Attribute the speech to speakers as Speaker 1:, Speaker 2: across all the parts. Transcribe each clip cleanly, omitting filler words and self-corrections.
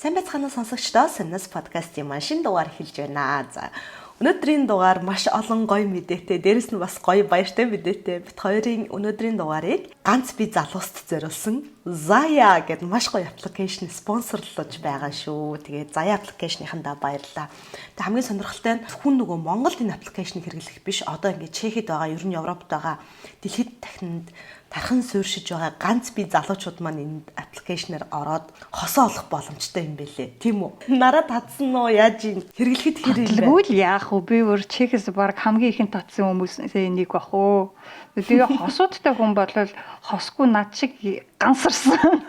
Speaker 1: Сайн байцгаана сонсогчдоо Сэнэс подкастын маань шинэ дугаар эхэлж байна. За өнөөдрийн дугаар маш олон гоё мэдээтэй, дээрэс нь бас гоё баяртай мэдээтэй. Бид хоёрын өнөөдрийн дугаарыг ганц би залууст зориулсан Zaya гэдэг маш гоё аппликейшн спонсорлож байгаа шүү. Тэгээд Zaya аппликейшныхандаа баярлалаа. Тэгээд хамгийн сонирхолтой нь хүн нөгөө Монголд энэ аппликейшнийг хэрэглэх биш. Одоо ингээд Чехэд байгаа, ер нь Европт байгаа, дэлхийд дахинд тархан суурьшиж байгаа ганц би залуучууд маань энэ аппликейшнээр ороод хосоо олох боломжтой юм бэлээ. Тийм үү? Нараа татсан уу? Яаж юм? Хэрэглэхэд хэрэг юм бэ?
Speaker 2: Тэгвэл яах вэ? Би өөр Чехээс баг хамгийн ихэнд татсан хүмүүсээ нэг бах уу. Тэгээ хосуудтай хүн бол хосгүй над шиг гансарсан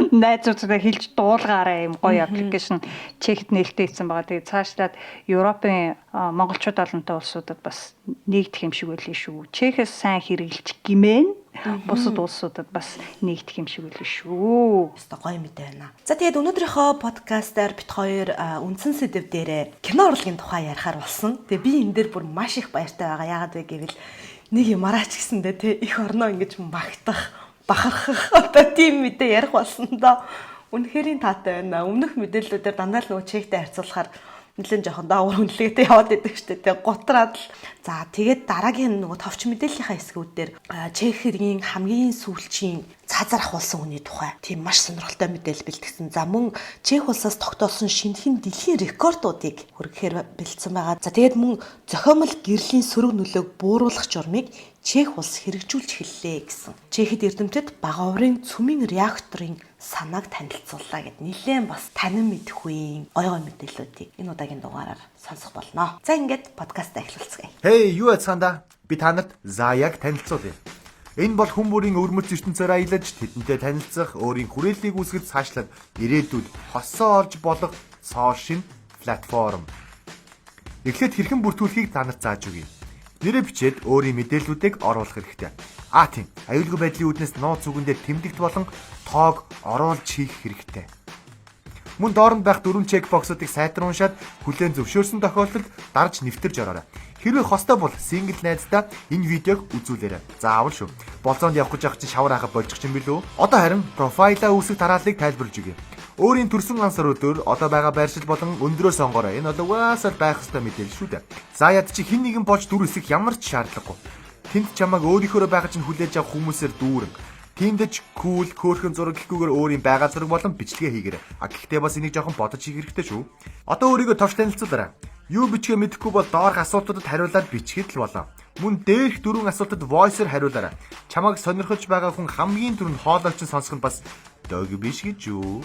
Speaker 2: найзуудтай хэлж дуулгаараа юм гоё аппликейшн Чехд нээлттэй хийсэн байгаа. Тэгээ цаашлаад Европын монголчууд олонтой улсуудад бас нэгдэх юм шиг байлээ шүү. Чехээс сайн хэрэгжилж гимэн бусад улсуудад бас нэгдэх юм шиг байлээ шүү.
Speaker 1: Өстой гоё мэдээ байна. За тэгээд өнөөдрийнхөө подкастаар бит хоёр үндсэн сэдэв дээрээ кино урлагийн тухай ярихаар болсон. Тэгээ би энэ дээр бүр маш их баяртай байгаа. Яагаад вэ гэвэл нэг юм араач гэсэндээ те их орноо ингэж магтах, бахархах одоо тийм мэдээ ярих болсон доо. Үнэхэрийн таатай байна. Өмнөх мэдээллүүдээр дандаа л нөгөө чектэй харьцуулахаар нэлээд жоохон даавар хүнлэгээтэй яваад идэг штэ те гутраад л. За тэгээд дараагийн нөгөө товч мэдээллийнхаа хэсгүүдээр чекийн хамгийн сүүлчийн цаазаар ахуулсан хүний тухай тийм маш сонирхолтой мэдээлэл бэлтгэсэн. За мөн Чех улсаас тогтоосон шинэхэн дэлхийн рекордуудыг хүргэхээр бэлдсэн байгаа. За тэгээд мөн зохиомл гэрлийн сөрөг нөлөөг бууруулах журмыг Чех улс хэрэгжүүлж эхэллээ гэсэн. Чехэд эрдэмтэд бага оврын цөмийн реакторын санааг танилцууллаа гэд нэлээд бас танин мэдхгүй гой мэдээллүүдийг энэ удаагийн дугаараар сонсох болно. За ингээд подкастаа эхлүүлцгээе.
Speaker 3: Хей, юу яцгаанда? Би танарт Zaya-г танилцуулъя. Энэ бол хүн бүрийн өрмөц ертөнцөөр аялаж тэдэнтэй танилцах, өөрийн хүрээллийг үүсгэж цаашлаад ирээдүйд хосоо орж болох сошиал платформ. Эхлээд хэрхэн бүртгүүлэхийг танарт зааж өгье. Нэрээ бичээд өөрийн мэдээллүүдийг оруулах хэрэгтэй. Тийм. Аюулгүй байдлын үүднээс нууц үгэндээ тэмдэгт болон тоог оруулж хийх хэрэгтэй. Мөн дооронд байх 4 чекбоксуудыг сайтар уншаад хүлээн зөвшөөрсөн тохиолдолд дарж нэвтэрж ороорой. Хэрвээ хостой бол сингл найздаа энэ видеог үзүүлээрэй. Заавал шүү. Болзоонд явах гэж байгаа чинь шавар хахад болчих юм билүү? Одоо харин профайлаа үүсгэх тарааллыг тайлбарлаж өгье. Өөрийн төрсөн ансар өдөр одоо байгаа байршил болон өндрөө сонгоорой. Энэ бол угаасаа байх ёстой мэдээлэл шүү дээ. Заяад чи хэн нэгэн болж дүр хэсэх ямар ч шаардлагагүй. Тэнд чамайг өөрийнхөө байгаа чинь хүлээж авах хүмүүсээр дүүрэн. Тиймдэж кул, хөөрхөн зураг гэхгүйгээр өөрийн байгаа зураг болон бичлэгээ хийгээрэй. Гэхдээ бас энийг жоохон бодож хийх хэрэгтэй шүү. Одоо өөрийгөө товч танилцуулаарай. Юу бичгээ мэдэхгүй бол доорх асуултуудад хариулаад бичгээд л болоо. Мөн дээрх 4 асуултад voice-оор хариулаарай. Чамайг сонирхож байгаа хүн хамгийн түрүүнд хоолойч сонсох нь бас дог биш гэж юу?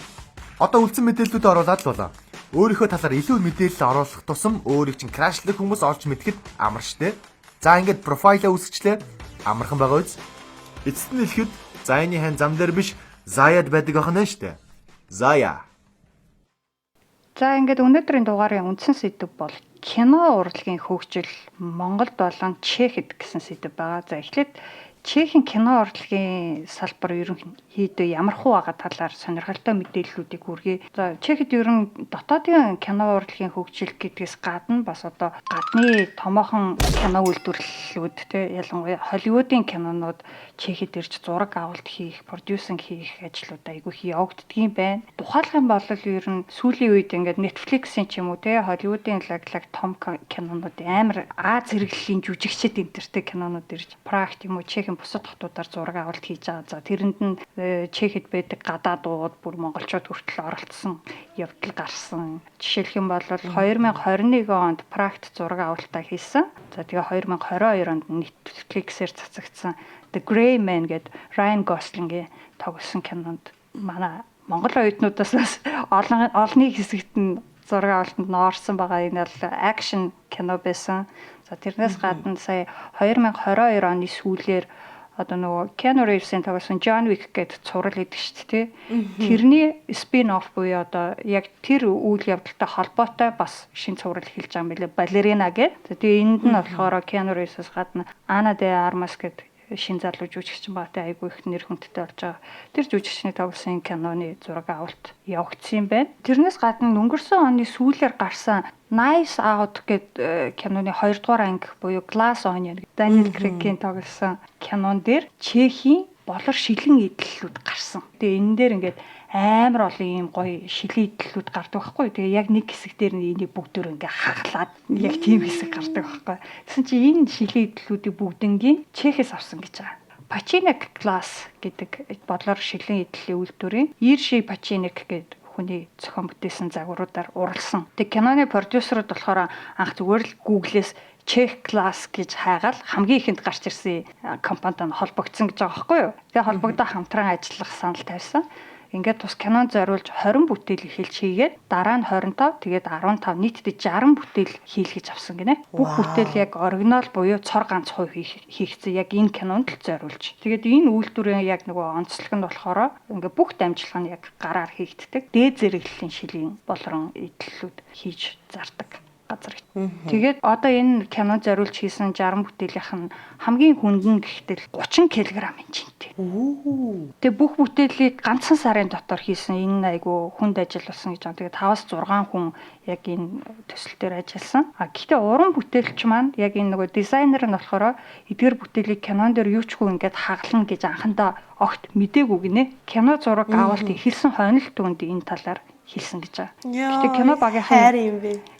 Speaker 3: Одоо үлдсэн мэдээллүүдээ оруулаад л болоо. Өөрийнхөө талаар илүү мэдээлэл оруулах тусам өөрийг чинь крашлах хүмүүс олж мэдэхэд амар штэ. За ингээд профайлаа үүсгэчлээ. Амархан байгаа үз. Эцэст нь хэлэхэд Zaya-ны хань зам дээр биш Zaya-д байдаг ахна штэ. Zaya.
Speaker 2: За ингээд өнөөдрийн дугаарын үндсэн сэдэв бол кино урлагийн хөгжил Монголд болон Чехэд гэсэн сэдэв байгаа. За эхлээд Чехийн кино урлагийн салбар ерөнхийдөө ямар хуу байгаа талаар сонирхолтой мэдээллүүдийг хүргэе. За Чехэд ер нь дотоодын кино урлагийн хөгжил гэдгээс гадна бас одоо гадны томоохон кино үйлдвэрлэлүүд те ялангуяа Холливуудын кинонууд Чехэд ирж зураг авалт хийх, продюсинг хийх ажлууд айгүй их явагддгийм байна. Тухайлах юм бол ер нь сүүлийн үед ингээд Netflix-ийн ч юм уу те Холливуудын лаглаг том кинонууд амар Аз хэрэглэлийн жүжигчид энтертэй кинонууд ирж Праг юм уу Чехийн бусад хотуудаар зураг авалт хийж байгаа. За тэрэнд нь Чехэд байдаг гадаадууд бүр монголчууд хүртэл оролцсон явдал гарсан. Жишээлх юм бол 2021 онд Прагт зураг авалтаа хийсэн. За тэгээ 2022 онд Netflix-ээр цацагдсан The Grey Man гэдэг Ryan Gosling-ийн тоглосон кинонд манай монгол оюутнуудаас бас олонний хэсэгт нь зураг авалтанд норсон байгаа. Энэ бол акшн кино байсан. За тэрнээс гадна сая 2022 оны сүүлээр одоо нөгөө Keanu Reeves-ийн тоглосон John Wick гэдэг цуврал идэг шүү дээ. Тэрний спин-офф буюу одоо яг тэр үйл явдалтай холбоотой бас шинэ цуврал эхэлж байгаа юм билээ. Ballerina гэдэг. Тэгээ энд нь болохоор Keanu Reeves-аас гадна Ana de Armas гэдэг шин залуу жүжигчин баатай айгүй их нэр хүндтэй болж байгаа. Тэр жүжигчний тоглосон киноны зураг авалт явагдсан юм байна. Тэрнээс гадна өнгөрсөн оны сүүлээр гарсан Knives Out гэдэг киноны 2 дугаар анги буюу Glass Onion Daniel Craig-ийн тоглосон кинон дээр Чехийн болор шилэн идэллүүд гарсан. Тэгээ энэ дээр ингээд амар олон ийм гоё шилэн идэллүүд гардаг байхгүй. Тэгээ яг нэг хэсэг дээр энийг бүгдөө ингээ хаглаад яг тийм хэсэг гардаг байхгүй. Тэгсэн чинь энэ шилэн идэллүүдийг бүгднгийн Чехээс авсан гэж байгаа. Пачинек класс гэдэг болор шилэн идэллийн үйлдвэрийн Ирши Пачинек гэдэг хүний зохион бүтээсэн загваруудаар уралсан. Тэгээ киноны продюсерууд болохоор анх зүгээр л Google-с Czech Class гэж хайгаал хамгийн ихэнд гарч ирсэн компанитай холбогдсон гэж байгаа байхгүй юу. Тэгээ холбогдоо хамтран ажиллах санал тавьсан. Ингээд тус кинонд зориулж 20 бүтээл эхэлж хийгээд дараа нь 25 тэгээд 15 нийтдээ 60 бүтээл хийлгэж авсан гинэ. Бүх бүтээл яг оригинал буюу цор ганц хувь хийгдсэн яг энэ кинонд л зориулж. Тэгээд энэ үйлдвэрийн яг нөгөө онцлог нь болохоор ингээд бүх дамжлага нь яг гараар хийгддэг. Дээд зэрэглэлийн шилийн болрон идэллүүд хийж зардаг газар. Тэгээд одоо энэ кинонд зориулж хийсэн 60 бүтээлийнх нь хамгийн хүндэн гэхтэл 30 кг хэмжээтэй. Тэгээ бүх бүтээлийг ганцхан сарын дотор хийсэн энэ айгу хүнд ажил болсон гэж байгаа. Тэгээ 5-6 хүн яг энэ төсөл дээр ажилласан. Гэхдээ уран бүтээлч маань яг энэ нөгөө дизайнер нь болохоор эдгээр бүтээлийг кинон дээр юучгүй ингээд хагална гэж анхандаа огт мэдээгүй гинэ. Кино зураг авалт эхэлсэн хойно л түүнд энэ талаар хэлсэн гэж байгаа. Гэхдээ кино багийнхаа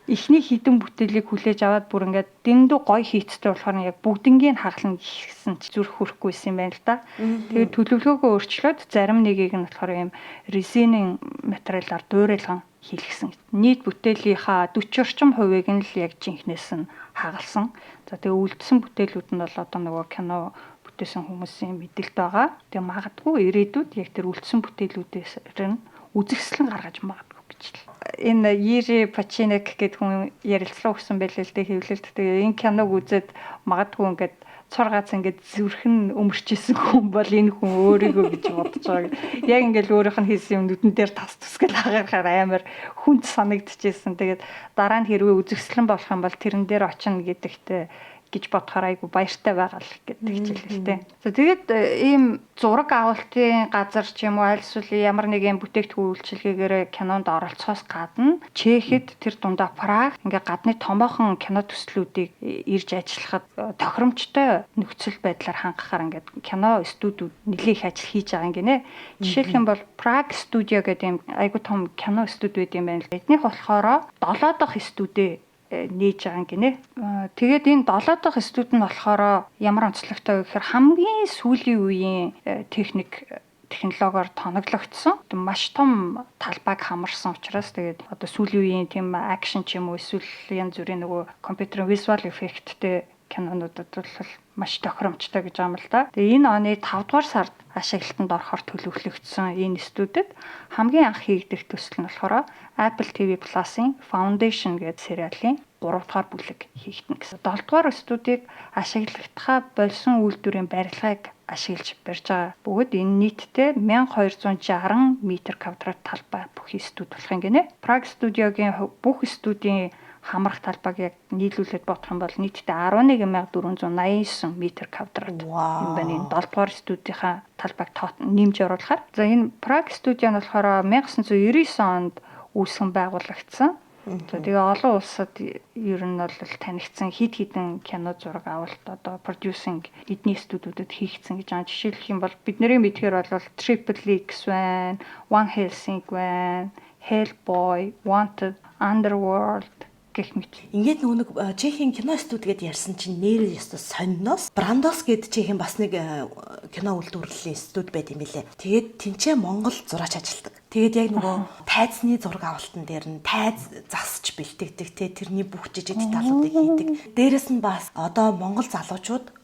Speaker 2: эхний хідэн бүтээлийг хүлээж аваад бүр ингээд дэндүү гоё хийцтэй болохоор яг бүгднгийн хагална гэсэн зүрх хүрэхгүйсэн юм байна л да. Тэгээд төлөвлөгөөгөө өөрчлөөд зарим нэгийг нь болохоор юм резинийн материалаар дуурайлган хийлгсэн. Нийт бүтээлийнхаа 40 орчим хувийг нь л яг жинхнээс нь хагалсан. За тэгээд үлдсэн бүтээлүүд нь бол одоо нөгөө кино бүтээсэн хүмүүсийн мэдээлэлд байгаа. Тэгээд магадгүй ирээдүйд яг тэр үлдсэн бүтээлүүдээс нь үзэсгэлэн гаргаж магадгүй гэж л. Энэ Ирши Пачинек гэдэг хүн ярилцлага өгсөн байлээ л дээ хэвлэлд. Тэгээ энэ киног үзээд магадгүй ингээд цор гац ингээд зүрхэн өмөрчээсэн хүн бол энэ хүн өөрийгөө гэж бодож байгаа. Яг ингээд өөрийнх нь хийсэн юм нүдэн дээр тас тусгал хаагахаар амар хүнд санагдчихсэн. Тэгээд дараа нь хэрвээ үзэсгэлэн болох юм бол тэрэн дээр очино гэдэгтээ гэж бодохоор айгу баяртай байгаа л гэдэг хичээлээ. За тэгээд ийм зураг авалтын газар ч юм уу аль эсвэл ямар нэгэн бүтээгдэхүүн үйлчилгээгээр кинонд оролцохоос гадна Чехэд тэр дундаа Праг ингээ гадны томоохон кино төслүүдийг ирж ажиллахад тохиромжтой нөхцөл байдлаар хангахаар ингээд кино студиуд нэлээх ажил хийж байгаа юм гинэ. Жишээлх юм бол Праг студио гэдэг юм айгу том кино студи байт юм байна л. Эднийх болохоор 7 дахь студи нээж байгаа юм гинэ. Тэгээд энэ 7 дахь студи нь болохоор ямар онцлогтой вэ гэхээр хамгийн сүүлийн үеийн технологиор тоноглогдсон. Маш том талбайг хамарсан учраас тэгээд одоо сүүлийн үеийн тийм акшн ч юм уу эсвэл янз бүрийн нөгөө компьютерийн visual effectтэй кинонуудад бол маш тохиромжтой гэж байгаа юм л да. Тэгээ энэ оны 5 дугаар сард ашиглалтанд орохоор төлөвлөгдсөн энэ студид хамгийн анх хийгдэх төсөл нь болохоор Apple TV Plus-ын Foundation гэдэг сериалын 3 дугаар бүлэг хийгдэнэ гэсэн. 7 дугаар студийг ашиглалтаа болсон үйлдвэрийн барилгыг ашиглаж барьж байгаа. Бөгөөд энэ нийтдээ 1260 м2 талбай бүхий студи болох юм гинэ. Prague студиогийн бүх студийн хамрах талбайг яг нийлүүлээд бодох юм бол нийтдээ 11489 м2 юм байна. Энэ 7 дугаар студийнхаа талбайг нэмж оруулахаар. За энэ Prague студио нь болохоор 1999 онд үүсгэн байгуулагдсан. За тэгээ олон улсад ер нь бол танигдсан хид хідэн кино зураг авалт одоо продюсинг эдний студиудад хийгдсэн гэж байгаа. Жишээлх юм бол бидний мэдхээр бол Triple X байна, One Helsing байна, Hellboy, Wanted, Underworld гэх мэт.
Speaker 1: Ингээд нөгөө Чехийн кино студи гэдээ ярьсан чинь нэрээ ёстой сонноос Брандос гэдэг Чехийн бас нэг кино үйлдвэрлэлийн студи байт юм билэ. Тэгээд тэнцээ Монгол зураач ажилтдаг. Тэгээд яг нөгөө тайзны зураг авалтан дээр нь тайз засч бэлтгэдэг те тэрний бүх жижиг деталуудыг хийдэг. Дээрэс нь бас одоо Монгол залуучууд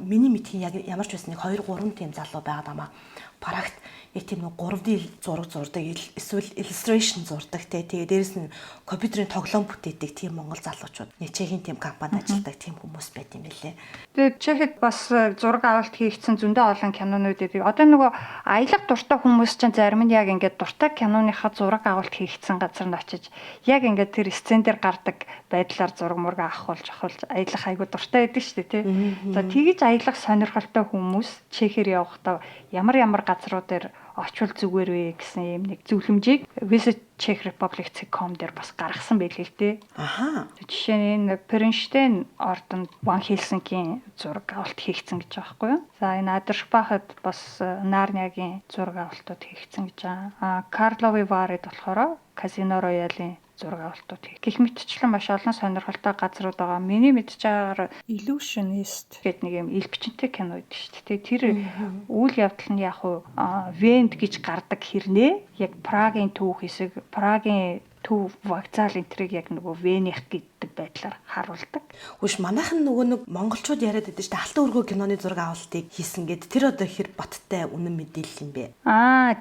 Speaker 1: миний мэдхийн яг ямар ч байсан нэг 2 3 тийм залуу байгаад амаа. Парагт яг тийм нэг 3D зураг зурдаг эсвэл illustration зурдаг те тэгээ дээрэс нь компьютерийн тоглоом бүтээдэг тийм монгол залуучууд нэг Чехийн тийм компанид ажилладаг тийм хүмүүс байт юм билээ.
Speaker 2: Тэгээд Чехэд бас зураг авалт хийгдсэн зөндөө олон кинонууд байдаг. Одоо нөгөө аялах дуртай хүмүүс чинь зарим нь яг ингээд дуртай киноныхаа зураг авалт хийгдсэн газар нь очиж яг ингээд тэр сцен дээр гардаг байдлаар зураг мураг авах болж аялах айгуу дуртай байдаг шүү дээ тий. За тэгэж аялах сонирхолтой хүмүүс Чехээр явахдаа ямар газрууд дээр очвол зүгээр вэ гэсэн юм нэг зөвлөмжийг Visit Czech Republic.com дээр бас гаргасан байлээ л дээ.
Speaker 1: Аха.
Speaker 2: Жишээ нь энэ Princeton ордонд Ван Хельсинкийн зураг авалт хийгдсэн гэж байгаа байхгүй юу? За энэ Адершбахад бас Нарниагийн зураг авалтууд хийгдсэн гэж байгаа. Карловы Варид болохоор Казино Роялийн зураг авалтууд хийх. Гэх мэтчлэн маш олон сонирхолтой газрууд байгаа. Миний мэдж байгаагаар Illusionist гэдэг нэг юм ил бичинтэй кино байдаг шүү дээ. Тэр үйл явдал нь яг Венд гэж гардаг хэрнээ яг Прагийн төв хэсэг, Прагийн төв вокзал энтриг яг нөгөө Вених гэдэг байдлаар харуулдаг.
Speaker 1: Хүш манайхан нөгөө нэг монголчууд яриад байдаг шүү дээ. Алтан өргөө киноны зураг авалтыг хийсэн гэд тэр одоо хэр баттай үнэн мэдээлэл юм бэ?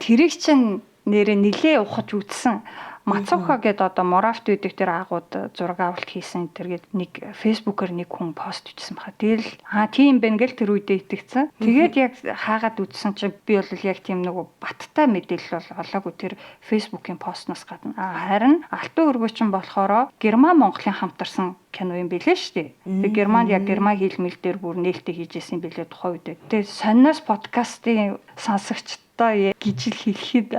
Speaker 2: Тэрийг чинь нэрээ нилээ ухаж үтсэн. Мацуха гэдэг одоо Моравт гэдэг тэр агууд зураг авалт хийсэн тэргээд нэг фэйсбүүкээр нэг хүн пост хийсэн баха. Тэгэл тийм байна гэл тэр үедээ итгэцэн. Тэгээд яг хаагаад үтсэн чинь би бол яг тийм нөгөө баттай мэдээлэл бол олоогүй тэр фэйсбүүкийн постноос гадна. Харин Алтан өргөө чинь болохоор Герман Монголын хамтарсан кино юм билээ шүү дээ. Тэгээд Германд яг герман хэлмэл дээр бүр нээлттэй хийжсэн билээ тухай үед. Тэгээд сонноос подкастын сонсогч гэж л хэлэхэд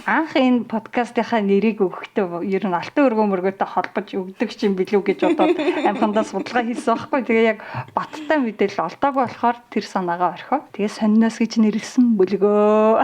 Speaker 2: анх энэ подкастынхаа нэрийг өгөхдөө ер нь Алтан өргөө мөргөтэй холбож өгдөг юм билүү гэж бодоод амхандаа судалгаа хийсэн байхгүй. Тэгээ яг баттай мэдээлэл олдоогүй болохоор тэр санаагаа орхио. Тэгээ сонноос гэж нэрлсэн бөлгөө.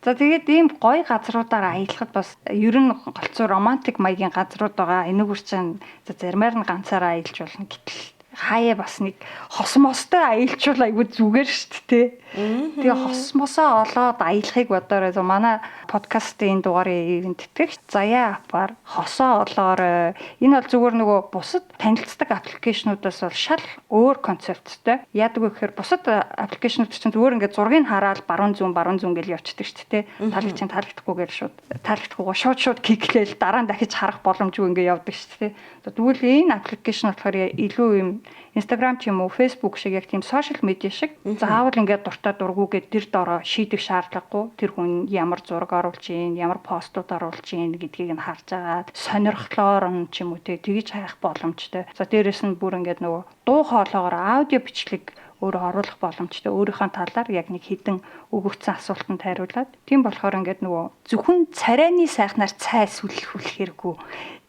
Speaker 2: За тэгээд ийм гоё газруудаар аялахад бас ер нь голцоо романтик маягийн газрууд байгаа. Энэгээр чинь заримаар нь ганцаараа аялж болно гэтэл хаяа бас нэг хос мостой аялчвал айгүй зүгээр шүү дээ. Тэгээ хос мосоо олоод аялахыг бодоорой. Манай подкастын дугаарыг ивэнттгэж заяа апаар хосоо олоорой. Энэ бол зүгээр нөгөө бусад танилцдаг аппликейшнуудаас бол шал өөр концепттэй. Яадаг вэ гэхээр бусад аппликейшнууд чинь зүгээр ингээд зургийг хараад баруун зүүн гэж явчихдаг шүү дээ. Таалагдахгүй гэж шууд таалагдахгүйгаа шууд кликлээл дараа нь дахиж харах боломжгүй ингээд явдаг шүү дээ. Тэгвэл энэ аппликейшн болохоор илүү юм Instagram ч юм уу Facebook шиг яг тийм сошиал медиа шиг заавал ингээд дуртай дургүйгээд тэр доороо шийдэх шаардлагагүй. Тэр хүн ямар зураг оруулж ийн, ямар постууд оруулж ийн гэдгийг нь харж агаад сонирхлоор нь ч юм уу тэгж хайх боломжтой. За дээрэс нь бүр ингээд нөгөө дуу хоолоогоор аудио бичлэг өөрөө оруулах боломжтой. Өөрийнхөө талаар яг нэг хідэн өгөгдсөн асуултанд хариулаад тийм болохоор ингээд нөгөө зөвхөн царайны сайхнаар цай сүлхүүлэх хэрэггүй.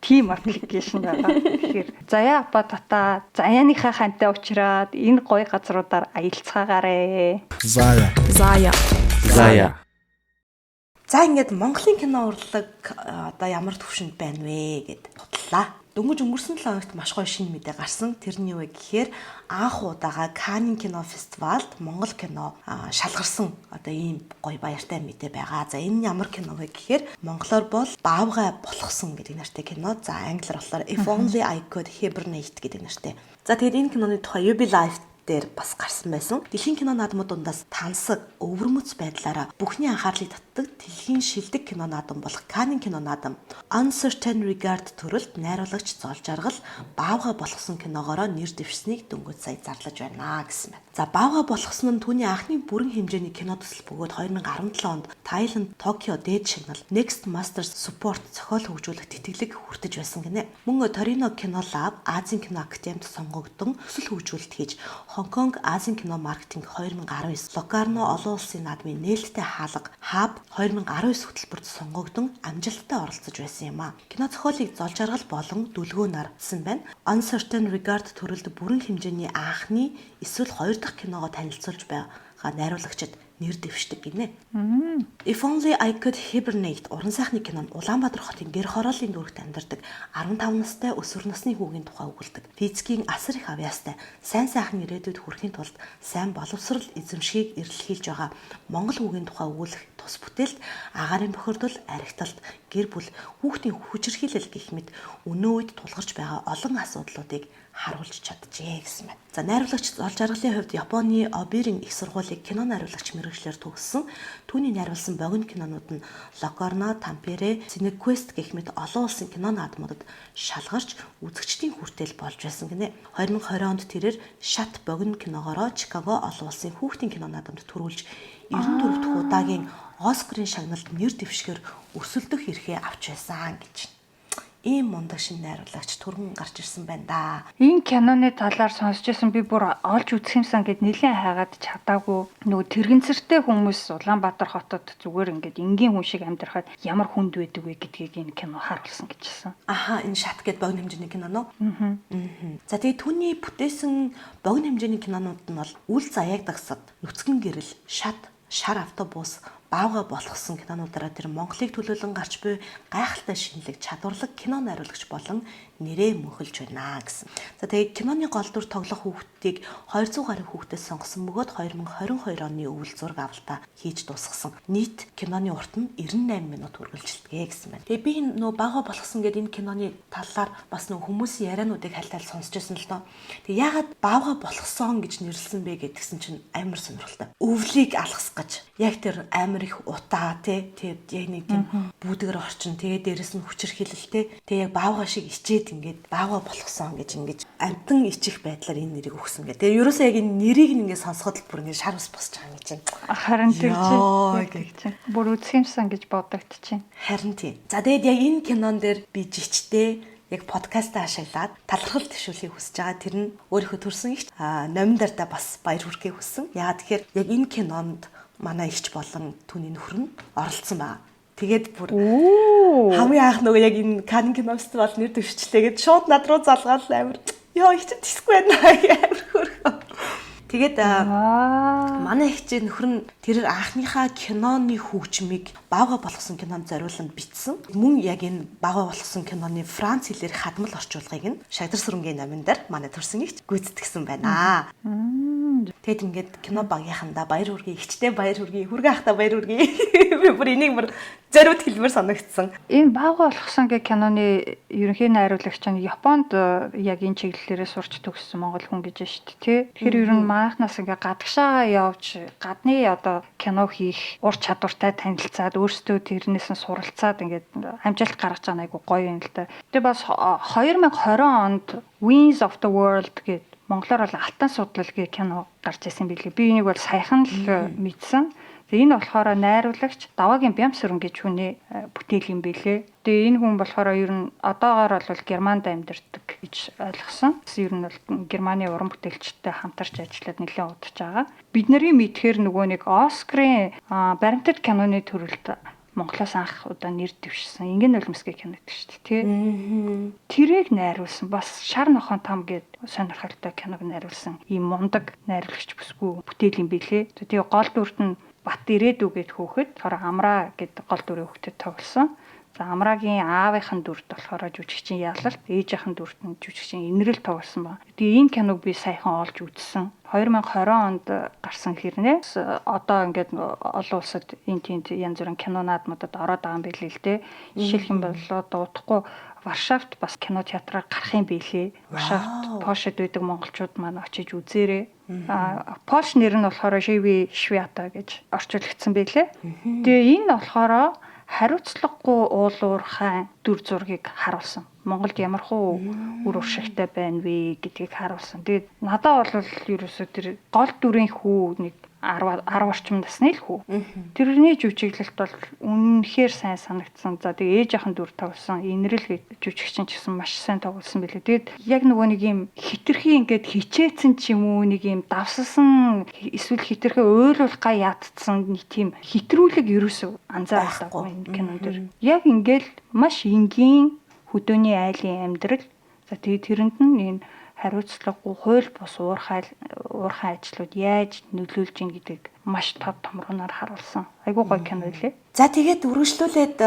Speaker 2: Тийм аппликейшн байгаа. Тэгэхээр заяа апа тата заяаныхаа хантай уучраад энэ гоё газруудаар аялцгаагаарэ.
Speaker 4: Зая.
Speaker 1: За ингээд Монголын кино урлаг одоо ямар төвшөнд байна вэ гэд бодлоо. Дөнгөж өнгөрсөн 7 хоногт маш гоё шинэ мэдээ гарсан. Тэрний юу вэ гэхээр анх удаага Каннын кино фестивалд Монгол кино шалгарсан одоо ийм гоё баяртай мэдээ байгаа. За энэ ямар кино вэ гэхээр монголоор бол Баавгай болгосон гэдэг нэртэй кино. За англиар болохоор If Only I Could Hibernate гэдэг нэртэй. За тэгээд энэ киноны тухай UB Live дээр бас гарсан байсан. Дэлхийн кино наадмууд дундаас тансаг, өвөрмөц байдлаараа бүхний анхаарлыг татдаг дэлхийн шилдэг кино наадам болох Каннын кино наадам Uncertain Regard төрөлд найруулагч Зол Жаргал Баавгай болгосон киногоороо нэр дэвшсэнийг дөнгөж сая зарлаж байна гэсэн байна. За Баавгай болгосон нь түүний анхны бүрэн хэмжээний кино төсөл бөгөөд 2017 онд Тайланд Токио дээд шагнал Next Masters Support зохиол хөгжүүлэх тэтгэлэг хүртэж байсан гинэ. Мөн Торино кино лаб Азийн кино академид сонгогдсон төсөл хөгжүүлэлт хийж Хонконг Азийн кино маркетинг 2019, Локарно олон улсын наадмын нээлттэй хаалга Hub 2019 хөтөлбөрт сонгогдсон амжилттай оролцож байсан юм а. Кино зохиолыг Зол Жаргал болон дүлгөө нарсан байна. Uncertain Regard төрөлд бүрэн хэмжээний анхны эсвэл хоёр дахь киногоо танилцуулж байгаа найруулагчид нэр дэвшдэг гинэ. If Only I Could Hibernate уран сайхны кинонд Улаанбаатар хотын гэр хорооллын дүүрэгт амьдардаг 15 настай өсвөр насны хүүгийн тухай өгүүлдэг. Физикийн асар их авьяастай, сайн сайхан ирээдүйд хүрэхийн тулд сайн боловсрал эзэмшгийг эрэлхийлж байгаа Монгол хүүгийн тухай өгүүлэх тус бүтээлд агаарын бохирдол, архиталт, гэр бүл, хүүхдийн хүчирхийлэл гэх мэт өнөө үед тулгарч байгаа олон асуудлуудыг харуулж чаджээ гэсэн байна. За найруулагч Зол Жаргалын хувьд Японы Оберин их сургуулийг кино найруулагч мэргэжлэр төгссөн. Түүний найруулсан богино кинонууд нь Локорно, Тампере, Cinequest гэх мэт олон улсын кино наадмуудад шалгарч үзэгчдийн хүртэл болж байсан гинэ. 2020 онд тэрээр Шат богино киногоороо Чикаго олон улсын хүүхдийн кино наадамд төрүүлж 94 дахь удаагийн Оскарын шагналд нэр дэвшгээр өрсөлдөх эрхээ авч байсан гэж. ийм мундаг шинэ найруулагч түргэн гарч ирсэн байна да.
Speaker 2: Энэ киноны талаар сонсч байсан би бүр олж үзэх юмсан гэд нэлээд хайгаад чадаагүй. Нөгөө тэрэгцэртэй хүмүүс Улаанбаатар хотод зүгээр ингээд энгийн хүн шиг амьдрахад ямар хүнд байдаг вэ гэдгийг энэ кино харуулсан гэжсэн.
Speaker 1: Аха, энэ шат гэд богино хэмжээний кино нөө. За тэгээ түүний бүтээсэн богино хэмжээний кинонууд нь бол үл заяаг дагсад, нүцгэн гэрэл, шат, шар автобус, баавга болгосон кинонуудаараа тэр Монголыг төлөөлөн гарч буй гайхалтай шинэлэг чадварлаг кино найруулагч болон нэрээ мөнхөлж байна гэсэн. За тэгээ киноны гол дүр тоглох хүүхдийг 200 гаруй хүүхдээс сонгосон бөгөөд 2022 оны өвөл зураг авалтаа хийж дуусгасан. Нийт киноны урт нь 98 минут үргэлжилдэг гэсэн байна. Тэгээ би нөө баавга болгосон гэдэг энэ киноны талаар бас нөө хүмүүсийн яриануудыг хальтаал сонсч байсан л доо. Тэгээ яагаад баавга болгосон гэж нэрлсэн бэ гэдгсэн чинь амар сонирхолтой. Өвлийг алгас гэж яг тэр амар их утаа тий яг нэг тийм бүүдгэр орчин тэгээ дээрэс нь хүчирхийлэлтэй тэгээ яг баавга шиг ичээд ингээд баавга болгосон гэж ингэж амтан ичих байдлаар энэ нэрийг өгсөн гэх. Тэгээ ерөөсөө яг энэ нэрийг ингээд сонсоход л бүр ингээд шар ус босч байгаа юм чинь.
Speaker 2: Харин тэр чинь бүр үзхимсэн гэж бодогдчихэв.
Speaker 1: Харин тийм. За тэгээд яг энэ кинон дээр би жичтэй яг подкастаа ашиглаад талархал төвшүүлэхийг хүсэж байгаа. Тэр нь өөрийнхөө төрсэн ихч номиндарда бас баяр хүргэхийг хүссэн. Яагаад тэгэхээр яг энэ кинонд манай ихч болон түүний нөхөр нь оролцсон байгаа. Тэгээд бүр хамгийн анх нөгөө яг энэ Канн кино фестивал нэр дэвшчлээ гэд шууд над руу залгаал амар ёо ихч тэсгүй байна амар хөрхөө. Тэгээд манай ихч нөхөр нь тэр анхныхаа киноны хөгжмийг баавга болгосон кинонд зориулан бичсэн. Мөн яг энэ баавга болгосон киноны Франц хэлээр хадмал орчуулгыг нь Шагдар сүрэнгийн номиндар манай төрсөн ихч гүйцэтгсэн байна. Тэгэд ингээд кино багийнхандаа баяр хүргэе, ихчтэй баяр хүргэе, хүргээ ахта баяр хүргэе. Би бүр энийг бүр зориуд хэлмээр санагдсан.
Speaker 2: Энэ баавга болгосон гэх киноны ерөнхий найруулагч нь Японд яг энэ чиглэлээрээ сурч төгссөн монгол хүн гэж байна шүү дээ, тий. Тэгэхээр ер нь маахнаас ингээ гадагшаа явж гадны одоо кино хийх ур чадвартай танилцаад өөрсдөө тэрнээс нь суралцаад ингээд амжилт гаргаж байгаа айгу гоё юм л да. Тэгээ бас 2020 онд Wings of the World гэдэг монголоор бол Алтан судлал гэх кино гарч ирсэн билээ. Би энийг бол саяхан л мэдсэн. Тэгээ энэ болохоор найруулагч Даваагийн Бямсүрэн гэж хүний бүтээл юм билээ. Тэгээ энэ хүн болохоор ер нь одоогоор бол Германд амьдардаг гэж ойлгосон. Ер нь бол Германы уран бүтээлчтэй хамтарч ажиллаад нэлээд удаж байгаа. Бидний мэдхээр нөгөө нэг Оскарын баримтат киноны төрөлд Монголоос анх удаа нэр дэвшсэн. Ингэн нулимсгийн кино гэдэг шүү дээ, тий. Тэрийг найруулсан. Бас Шар нохон там гэдэг сонирхолтой киног найруулсан. Ийм мундаг найруулагч бүсгүй бүтээл юм билээ. Тэгээ гол дүрт нь Бат Ирээдүү гэд хүүхэд, болохоор Амраа гэд гол дүрийн хүүхдэд тоглосон. За Амраагийн аавынхын дүрт болохоор жүжигчин Ялалт, ээжийнхэн дүрт нь жүжигчин Инрэл тоглосон ба. Тэгээ энэ киног би саяхан олж үзсэн. 2020 онд гарсан хэрнээс одоо ингээд олон улсад энэ тиймд янз бүрийн кино наадмуудад ороод байгаа юм билээ л дээ. Жишээлх юм бол одоо утгагүй Варшавт бас кино театраар гарах юм билээ. Варшавт Польшид байдаг монголчууд маань очиж үзээрэй. Польш нэр нь болохоор Живи Швята гэж орчуулагдсан байлээ. Тэгээ энэ болохоор хариуцлагагүй уулуурхай дүр зургийг харуулсан. Монголд ямар хуу үр уршигтай байна вэ гэдгийг харуулсан. Тэгээд надад бол ерөөсөө тэр гол дүрийн хүү нэг 10 орчим насны л хүү. Тэрний жүжиглэлт бол үнэхээр сайн санагдсан. За тэгээ ээжийнхэн дүр тоглосон. Инрэл гэдэг жүжигчин ч гэсэн маш сайн тоглосон билээ. Тэгээд яг нөгөө нэг юм хитрхи ингээд хичээцэн ч юм уу нэг юм давсалсан эсвэл хитрхи ойлуулах га ядцсан нэг тийм хитрүүлэг ерөөсөө анзаарахгүй энэ кинон дэр. Яг ингээд маш энгийн хөдөөний айлын амьдрал. За тэгээ тэрэнд нь энэ хариуцлагагүй хууль бус уурхай ажлууд яаж нөлөөлж ийн гэдэг маш тод томруунаар харуулсан. Айгуу гоё кино лээ.
Speaker 1: За тэгээд үргэлжлүүлээд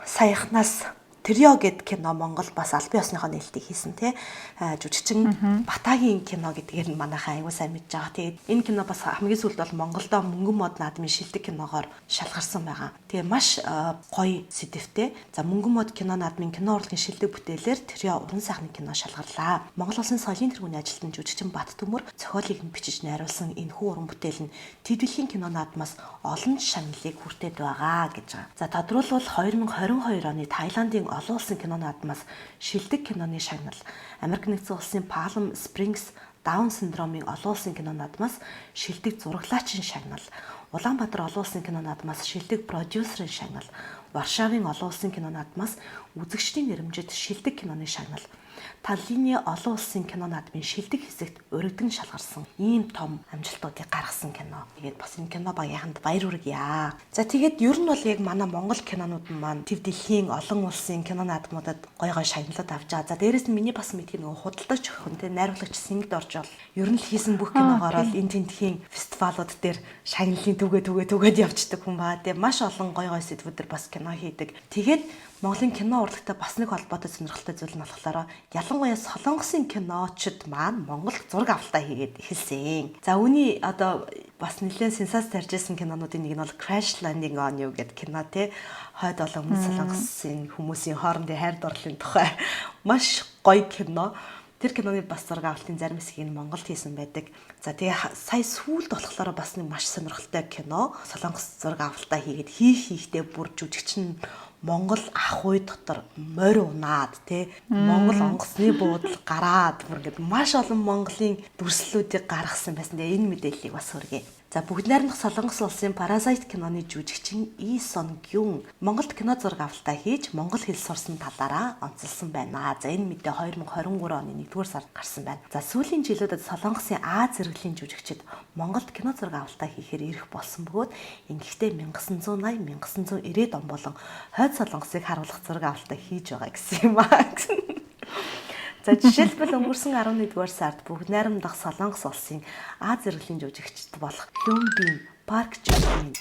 Speaker 1: саяхнаас Трио гэд кино Монгол бас аль биесныхоо нээлтийг хийсэн тий. Жүжигчин Батагийн кино гэдгээр нь манайхаа аягүй сайн мэдж байгаа. Тэгээд энэ кино бас хамгийн сүүлд бол Монголдо мөнгөн мод наадмын шилдэг киногоор шалгарсан байгаа. Тэгээ маш гоё сэдвтэй. За мөнгөн мод кино наадмын кино урлагийн шилдэг бүтээлээр Трио уран сайхны кино шалгарлаа. Монгол улсын соёлын тэргүүний ажилтан жүжигчин Бат Төмөр зохиолыг нь бичиж найруулсан энэхүү уран бүтээл нь Тэвдэлхийн кино наадмаас олон шагналыг хүртээд байгаа гэж байгаа. За тодруулбал 2022 оны Таиландын олон улсын кино наадмаас шилдэг киноны шагнал, Америк нэгдсэн улсын Palm Springs Даун синдромын олон улсын кино наадмаас шилдэг зураглаачийн шагнал, Улаанбаатар олон улсын кино наадмаас шилдэг продюсерын шагнал, Варшавын олон улсын кино наадмаас үзэгчдийн нэрмжид шилдэг киноны шагнал. Таллины олон улсын кино наадмын шилдэг хэсэгт өргөдөн шалгарсан ийм том амжилтуудыг гаргасан кино. Тэгээд бас энэ кино багийнханд баяр хүргье. За тэгээд ер нь бол яг манай Монгол кинонууд маань төв дэлхийн олон улсын кино наадмуудад гой шагналууд авч байгаа. За дээрэс нь миний бас мэдхий нөгөө худалдаж өгөх те найруулагч Сингд орж бол ер нь л хийсэн бүх киногоор л энэ тентхийн фестивалууд дээр шагналын түгээд явцдаг хүн баа. Тэгээд маш олон гой сэдвүүдээр бас кино хийдэг. Тэгээд Монголын кино урлагтай бас нэг холбоотой сонирхолтой зүйл нь болохоор ялангуяа солонгосын киночид маань Монголд зураг авалтаа хийгээд эхэлсэн. За үүний одоо бас нэлээд сенсац тарьжсэн кинонуудын нэг нь бол Crash Landing on You гэдэг кино те. Хойд олон солонгосын хүмүүсийн хоорондын хайр дурлалын тухай маш гоё кино. Тэр киноны бас зураг авалтын зарим хэсгийг Монголд хийсэн байдаг. За тэгээ сая сүүлд болохоор бас нэг маш сонирхолтой кино солонгос зураг авалтаа хийгээд хийхдээ бүр жүжигч нь Монгол ах уй дотор морь унаад тий Монгол онгоцны буудал гараад бүр ингээд маш олон Монголын дүрслэлүүдийг гаргасан байсан. Тэгээ энэ мэдээллийг бас хүргэе. За бүгд найрамдах солонгос улсын Parasite киноны жүжигчин Lee Sung-gyun Монголд кино зураг авалтаа хийж монгол хэл сурсан талаараа онцлсан байна. За энэ мэдээ 2023 оны 1-р сард гарсан байна. За сүүлийн жилүүдэд солонгосын Аз зэрэглэлийн жүжигчид Монголд кино зураг авалтаа хийхээр ирэх болсон бөгөөд ингэхдээ 1980 1990-ад он болон хойд солонгосыг харуулах зураг авалтаа хийж байгаа гэсэн юм аа. За жишээлбэл өнгөрсөн 11-р сард бүгд найрамдах солонгос улсын Аз зэрэглэлийн жүжигчд болох Hyunbin, Park Ji-min,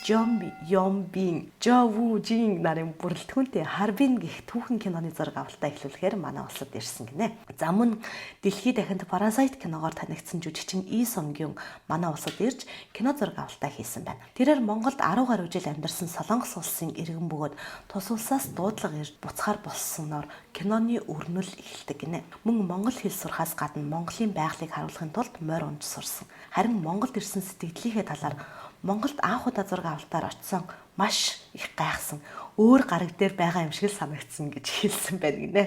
Speaker 1: Yeonbin, Jo Woo-jin нарын бүрэлдэхүүнтэй Harbin гэх түүхэн киноны зураг авалтаа эхлүүлэхээр манай улсад ирсэн гинэ. За мөн дэлхийд дахинд Parasite киногоор танигдсан жүжигчин Lee Sung-gyun манай улсад ирж кино зураг авалтаа хийсэн байна. Тэрээр Монголд 10 гаруй жил амьдарсан солонгос улсын иргэн бөгөөд тус улсаас дуудлага ирж буцахаар болсноор киноны өрнөл эхэлдэг гинэ. Мөн монгол хэл сурахаас гадна Монголын байгалыг харуулахын тулд морь унж сурсан. Харин Монголд ирсэн сэтгэлийнхээ талаар Монголд анх удаа зураг авалтаар очсон маш их гайхсан. Өөр гараг дээр байгаа юм шиг л санагдсан гэж хэлсэн байна гинэ.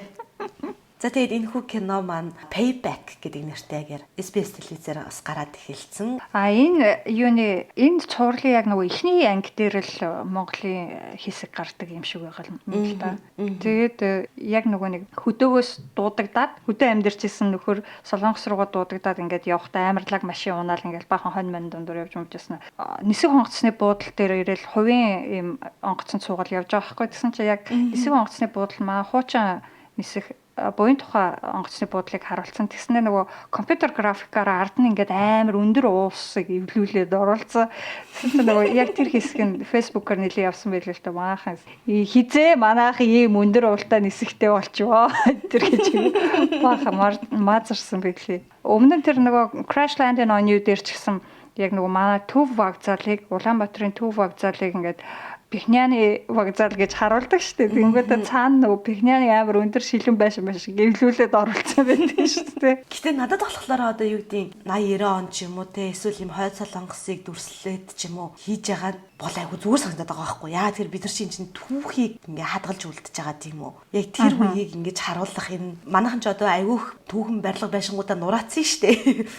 Speaker 1: За тэгээд энэ хүү кино маань Payback гэдэг нэртэйгээр SBS телевизээр бас гараад эхэлсэн.
Speaker 2: Энэ цувралын яг нөгөө эхний анги дээр л Монголын хэсэг гардаг юм шиг байгаа юм л да. Тэгээд яг нөгөө нэг хөдөөгөөс дуудагдаад хөдөө амьдарч исэн нөхөр солонгос руугаа дуудагдаад ингээд явахдаа амарлаг машин унаал ингээд баахан хонь мань дундуур явж юмжсэн. Нисэг онгоцны буудлын дээр ирээл хувийн ийм онгоцон цуугал явж байгаа байхгүй гэсэн чи яг нисэг онгоцны буудлын маа хуучин нисэх буян тухай онгоцны буудлыг харуулсан. Тэгснээр нөгөө компьютер графикаараа ард нь ингээд амар өндөр уусыг эвлүүлээд оруулсан. Тэгсэн нөгөө яг тэр хэсэг нь фэйсбүүкээр нэлээд явсан байлгүй л та манайхан хизээ манайхан ийм өндөр уултаа нисэхтэй болчихвоо. Тэр гэж баахан маазарсан байлгүй. Өмнө нь тэр нөгөө Crash Landing on You дээр ч гэсэн яг нөгөө манай Төв вокзалыг Улаанбаатарын Төв вокзалыг ингээд Пхеньяны вокзал гэж харуулдаг шүү дээ. Тэнгүүтээ цаана нөгөө Пхеньяны амар өндөр шилэн байшин гэвлүүлээд оруулсан байдаг шүү дээ.
Speaker 1: Гэтэ надад болохоор одоо юу гэдэг 80 90 он ч юм уу те эсвэл юм хойд солонгосыг дүрслээд ч юм уу хийж байгаа бол айгу зүгээр санагдаад байгаа байхгүй яа тэр бид нар чинь түүхийг ингээ хадгалж үлдчихэж байгаа тийм үү. Яг тэр үеийг ингэж харуулах энэ манайхан ч одоо айгүйх түүхэн барилга байшингуудаа нураацсан шүү дээ.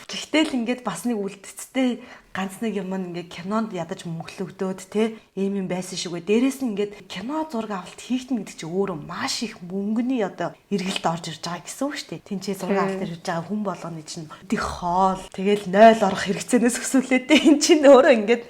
Speaker 1: Гэхдээ л ингээд бас нэг үлдцтэй ганц нэг юм ингээ кинонд ядаж мөнгөлөгдөөд те ийм юм байсан шүүгээ. Дээрээс нь ингээд кино зураг авалт хийхтэн гэдэг чинь өөрөө маш их мөнгөний одоо эргэлт орж ирж байгаа гэсэн үг шүү дээ. Тинчээ зураг авалт ирж байгаа хүн болгоны чинь дэх хоол тэгэл 0 орох хэрэгцээнээс өсвөлээдээ эн чинь өөрөө ингээд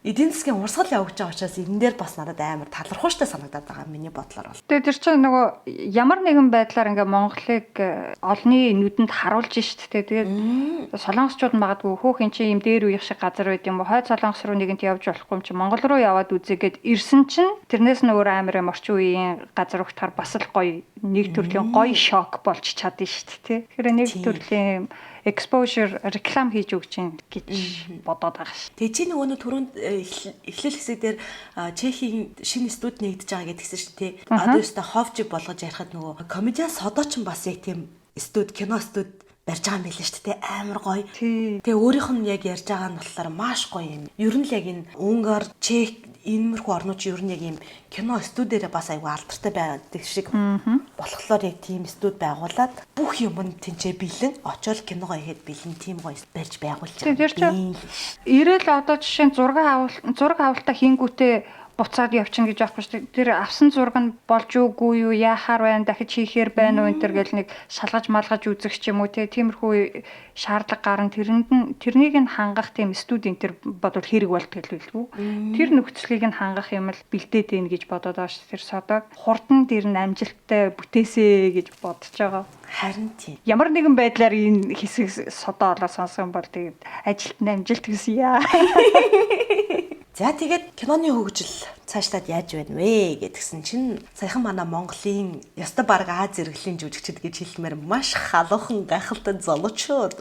Speaker 1: эдийн засгийн урсгал явж байгаа учраас энэ дээр бас надад амар талархууштай санагдаад байгаа миний бодлоор бол.
Speaker 2: Тэгээ тэр чинь нөгөө ямар нэгэн байдлаар ингээ Монголыг олны нүдэнд харуулж шít те. Тэгээд солонгосчууд магадгүй хөөх эн чинь юм дээр үеих шиг газар байд юм уу хойд солонгос руу нэгэнт явж болохгүй юм чи Монгол руу яваад үзээгээд ирсэн чинь тэрнээс нь өөр амар юм орчин үеийн газар ухтахаар бас л гоё нэг төрлийн гоё шок болж чадсан шít те. Тэгэхээр нэг төрлийн exposure реклам хийж өгч чинь гэж бодоод байгаа ш.
Speaker 1: Тэгээ чи нөгөө түрүүнд эхлэл хэсэг дээр Чехийн шинэ студ нэгдэж байгаа гэдгсэн шүү дээ. Одоо өстө ховж болгож ярихад нөгөө комедиан содооч бас яг тийм студ кино студ барьж байгаа юм билээ шүү дээ. Амар гоё. Тэгээ өөрийнх нь яг ярьж байгаа нь болохоор маш гоё юм. Ер нь л яг энэ Унгар, Чех иймэрхүү орнууд ер нь яг юм кино студиэрээ бас айгүй алдартай байдаг шиг болохоор яг тийм студ байгуулад бүх юм нь тэнцээ бэлэн очоод киногоо ихэд бэлэн тийм гоё барьж байгуулж байгаа.
Speaker 2: Тэр чинь ирээл одоо жишээ нь зураг авалтаа хийнгүүтээ буцаад явчихна гэж байхгүй шүү дээ. Тэр авсан зураг нь болж үгүй юу, яахаар байна, дахиж хийхээр байна уу энэ төр гэл нэг шалгаж малгаж үзэх ч юм уу тиймэрхүү шаардлага гарan тэрнийг нь хангах тийм студент төр бодвол хэрэг болтгол билгүй. Тэр нөхцөлийг нь хангах юм л бэлдээд байна гэж бодоод байгаа шүү. Тэр содог хурдан тэр нь амжилттай бүтээсэ гэж бодож байгаа.
Speaker 1: Харин тийм.
Speaker 2: Ямар нэгэн байдлаар энэ хэсэг содоо олоо сонссон бол тэгээд ажилт нь амжилт хүсье.
Speaker 1: За тэгээд киноны хөгжил цаашлаад яаж байна вэ гэдгсэн чинь саяхан манай Монголын ёстой баг Аз зэрэглэлийн жүжигчид гэж хэлмээр маш халуухан гайхалтай золочууд.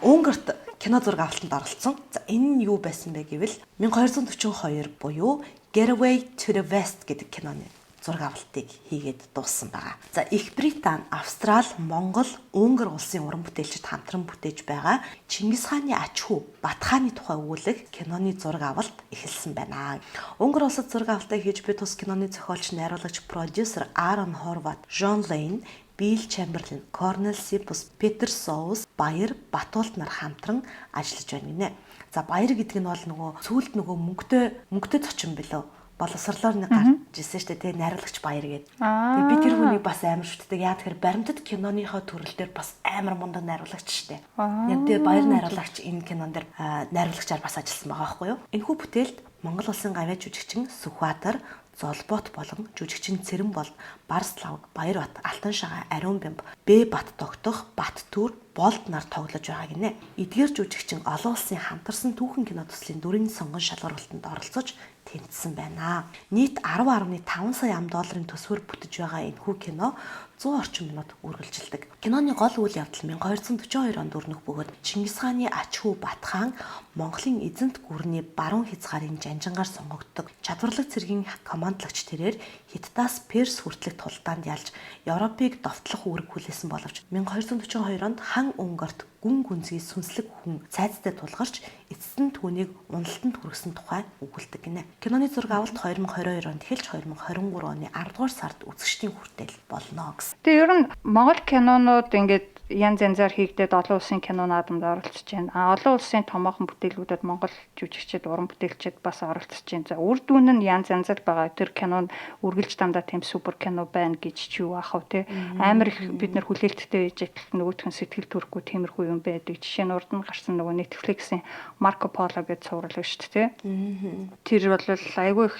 Speaker 1: Унгарт кино зураг авалтанд оролцсон. За энэ нь юу байсан бэ гэвэл 1242 буюу Getaway to the West гэдэг киноны зураг авалтыг хийгээд дууссан байгаа. За Их Британи, Австрали, Монгол, Унгар улсын уран бүтээлчид хамтран бүтээж байгаа Чингис хааны ач хүү Батхааны тухай өгүүлэх киноны зураг авалт эхэлсэн байна. Унгар улсад зураг авалтыг хийж буй тус киноны зохиолч, найруулагч, продюсер Аарон Хорват, Жон Лейн, Билл Чемберлен, Корнел Сипус, Питер Соус, Баяр, Батуулт нар хамтран ажиллаж байна гинэ. За Баяр гэдэг нь бол нөгөө сүүлд нөгөө мөнгөтэй зочин билүү? Боловсрлоор нэг гарч ирсэн шүү дээ, найруулагч Баяр гэдэг. Тэгээ би тэр хүнийг бас амар шүтдэг. Яа тэгэхээр баримтат киноныхоо төрөл дээр бас амар мундаг найруулагч шүү дээ. Яг тэгээ Баяр найруулагч энэ кинон дээр найруулагчаар бас ажилласан байгаа байхгүй юу? Энэхүү бүтээлд Монгол улсын гавьяа жүжигчин Сүхбаатар, Золбот болон жүжигчин Цэрэнбол, Барслав, Баярбат, Алтан шагаа, Ариун бямб, Б бат тогтох, Бат түр, Болд нар тоглож байгаа гинэ. Эдгээр жүжигчин олон улсын хамтарсан түүхэн кино төслийн дүрийн сонгон шалгуулалтанд оролцож тэмцсэн байна. Нийт 10.5 сая $10 төсвөр бүтэж байгаа энэхүү кино 100 орчим минут үргэлжилдэг. Киноны гол үйл явдал 1242 онд өрнөх бөгөөд Чингис хааны ач хүү Батхан Монголын эзэнт гүрний баруун хязгаарыг жанжингаар сонгогддог чадварлаг цэргийн командлагч тэрээр Хятадаас Перс хүртэлх тулдаанд ялж Европыг довтлох үүрэг хүлээсэн боловч 1242 онд хан Унгарт гүн гүнзгий сүнслэг хүн цайзтай тулгарч эцэст нь түүнийг уналтанд хүргэсэн тухай өгүүлдэг гинэ. Киноны зураг авалт 2022 онд эхэлж 2023 оны 10 дугаар сард үзэгчдийн хүртэл болно гэсэн.
Speaker 2: Тэгээ ер нь Монгол кинонууд ингээд янз янзаар хийгдээд олон улсын кино наадамд оролцож байна. Олон улсын томоохон бүтээлүүдэд Монгол жүжигчид, уран бүтээлчид бас оролцож байна. За үр дүн нь янз янзар байгаа. Тэр кинонд үргэлж дандаа тийм супер кино байна гэж чи юу ах вэ те? Амар их бид нар хүлээлттэй байж нөгөөх нь сэтгэл төрөхгүй тиймэрхүү юм байдаг. Жишээ нь урд нь гарсан нөгөө Netflix-ийн Марко Поло гэж цуврал шүү дээ те. Тэр бол айгүй их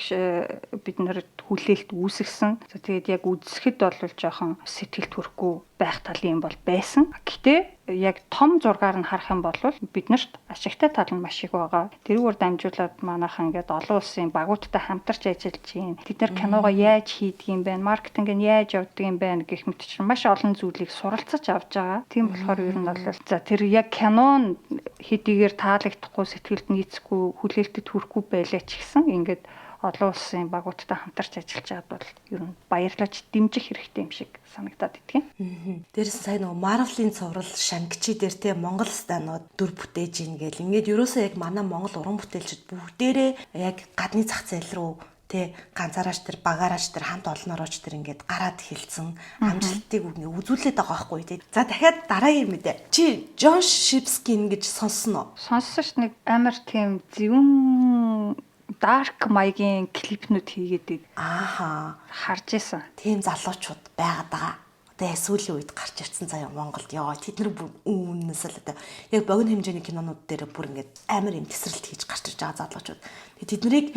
Speaker 2: бид нар хүлээлт үүсгэсэн. За тэгээд яг үзэхэд бол жоохон сэтгэл төрөхгүй байх тал юм бол байсан. Гэтэ яг том зургаар нь харах юм бол биднэрт ашигтай тал нь маш их байгаа. Тэрүүгээр дамжуулаад манайхан ингээд олон улсын багуудтай хамтарч ажиллаж байна. Бид нар киногоо яаж хийдэг юм бэ? Маркетинг нь яаж явдаг юм бэ гэх мэт чинь маш олон зүйлийг суралцаж авч байгаа. Тийм болохоор ер нь бол за тэр яг кинон хэдийгээр таалагдахгүй сэтгэлд нийцэхгүй хүлээлтэд хүрэхгүй байлаа ч гэсэн ингээд олон улсын багуудтай хамтарч ажиллаж байгаад бол ер нь баярлаж дэмжих хэрэгтэй юм шиг санагдаад идэх юм.
Speaker 1: Дээрээс сайн нөгөө Marvel-ийн цуврал Шангчи дээр те Монгол станууд дүр бүтээж ийн гэл ингээд ерөөсөө яг манай Монгол уран бүтээлчид бүгдээрээ яг гадны зах зээл рүү те ганцаараач тэр багаараач тэр хамт олноорооч тэр ингээд гараад хэлсэн амжилтыг үзүүлээд байгаа байхгүй те. За дахиад дараагийн мэдээ. Чи Джон Шипскин гэж сонссон уу?
Speaker 2: Сонссон ш нэг амар тийм зөвүүн дарк маягийн клипнүүд хийгээд харж исэн.
Speaker 1: Тийм залуучууд байгаад байгаа. Одоо сүүлийн үед гарч ирсэн заяа Монголд яа тэд нар бүр үүнээс л одоо яг богино хэмжээний кинонууд дээр бүр ингээд амар юм тесрэлт хийж гарч ирж байгаа залуучууд. Тэд нарыг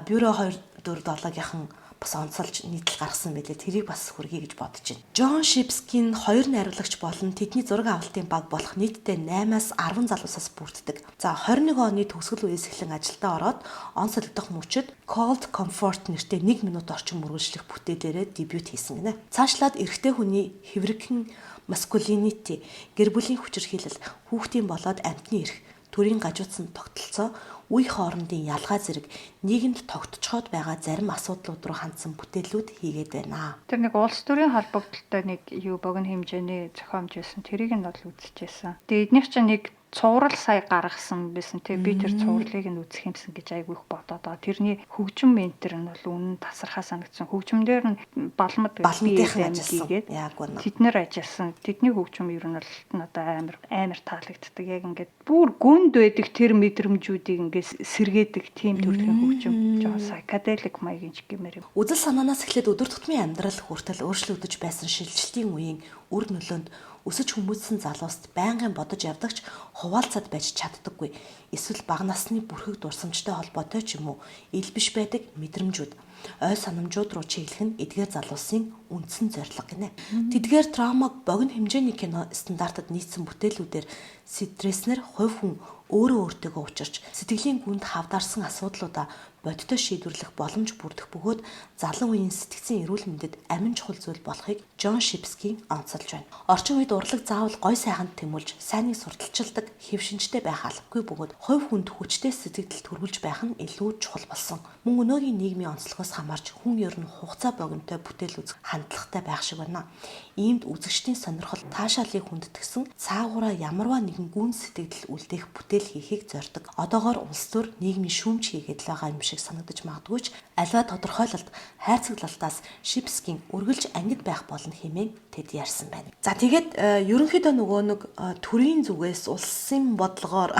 Speaker 1: бюро 247-гийн бас онцолж нийтлэл гаргасан байлээ. Тэрийг бас хүргэе гэж бодож байна. Джон Шипскин 2 найруулагч болон тэдний зураг авалтын баг болох нийтдээ 8-аас 10 залуусаас бүрддэг. За 21 оны төгсгөл үеэс эхлэн ажилдаа ороод он солигдох мөчид Cold Comfort нэртэй 1 минут орчим үргэлжлэх бүтээлээрээ дебют хийсэн гинэ. Цаашлаад эрэгтэй хүний хэврэгхэн masculinity, гэр бүлийн хүчирхийлэл, хүүхдийн болоод амьтны эрх, төрийн гажуудсан тогтолцоо, үе хоорондын ялгаа зэрэг нийгэмд тогтцоход байгаа зарим асуудлууд руу хандсан бүтээлүүд хийгээд байна.
Speaker 2: Тэр нэг улс төрийн холбогдлолтой нэг юу богино хэмжээний зохиомж байсан. Тэрийг нь бол үзчихсэн. Тэгээ эднийх чинь нэг цуврал сая гаргасан байсан тий. Би тэр цувралыг нь үзэх юмсан гэж айгүй их бодоод байгаа. Тэрний хөгжим ментер нь бол үнэн тасархаа санагдсан. Хөгжмөндөр нь балмад
Speaker 1: балмадынхан ажилласан. Яг үнэ.
Speaker 2: Тэд нэр ажилласан. Тэдний хөгжим ер нь бол надад амар таалагддаг. Яг ингээд бүр гүнд байдаг тэр мэдрэмжүүдийг ингээд сэргээдэг тийм төрлийн хөгжим. Жоо psychedelic маягийн ч гэмээр юм.
Speaker 1: Үзэл санаанаас эхлээд өдөр тутмын амьдрал хүртэл өөрчлөгдөж байсан шилжилтийн үеийн үр нөлөөнд өсөж хүмүүжсэн залууст байнгын бодож явдагч хуваалцаад байж чаддаггүй. Эсвэл бага насны бүрхэг дурсамжтай холбоотой ч юм уу ил биш байдаг мэдрэмжүүд, ой санамжууд руу чиглэх нь эдгээр залуусын үндсэн зорилго гинэ. Тэдгээр травмаг богино хэмжээний кино стандартад нийцсэн бүтээлүүдээр стресснэр хувь хүн өөрөө өөртөөгөө учирч сэтгэлийн гүнд хавдарсан асуудлуудаа бодиттой шийдвэрлэх боломж бүрдэх бөгөөд залуу үеийн сэтгцийн эрүүл мэндэд амин чухал зүйл болохыг Джон Шипский онцолж байна. Орчин үед урлаг заавал гой сайханд тэмүүлж сайныг сурталчилдаг хэв шинжтэй байх албагүй бөгөөд хувь хүнд хүчтэй сэтгэл төрүүлж байх нь илүү чухал болсон. Мөн өнөөгийн нийгмийн онцлогоос хамаарч хүн ер нь хугацаа богинотой бүтээл үзэх хандлагатай байх шиг байна. Иймд үзэгчдийн сонирхол таашаалыг хүндэтгсэн цаагаараа ямарваа нэгэн гүн сэтгэл үлдээх бүтээл хийхийг зорддог. Одоогоор улс төр нийгмийн шүүмж хийгээд л байгаа юм шиг санагдаж магадгүй ч аливаа тодорхойлолт хайрцаглалтаас Шипскийн үргэлж ангид байх болно хэмээн тэд ярьсан байна. За тэгээд ерөнхийдөө нөгөө нэг төрийн зүгээс улсын бодлогоор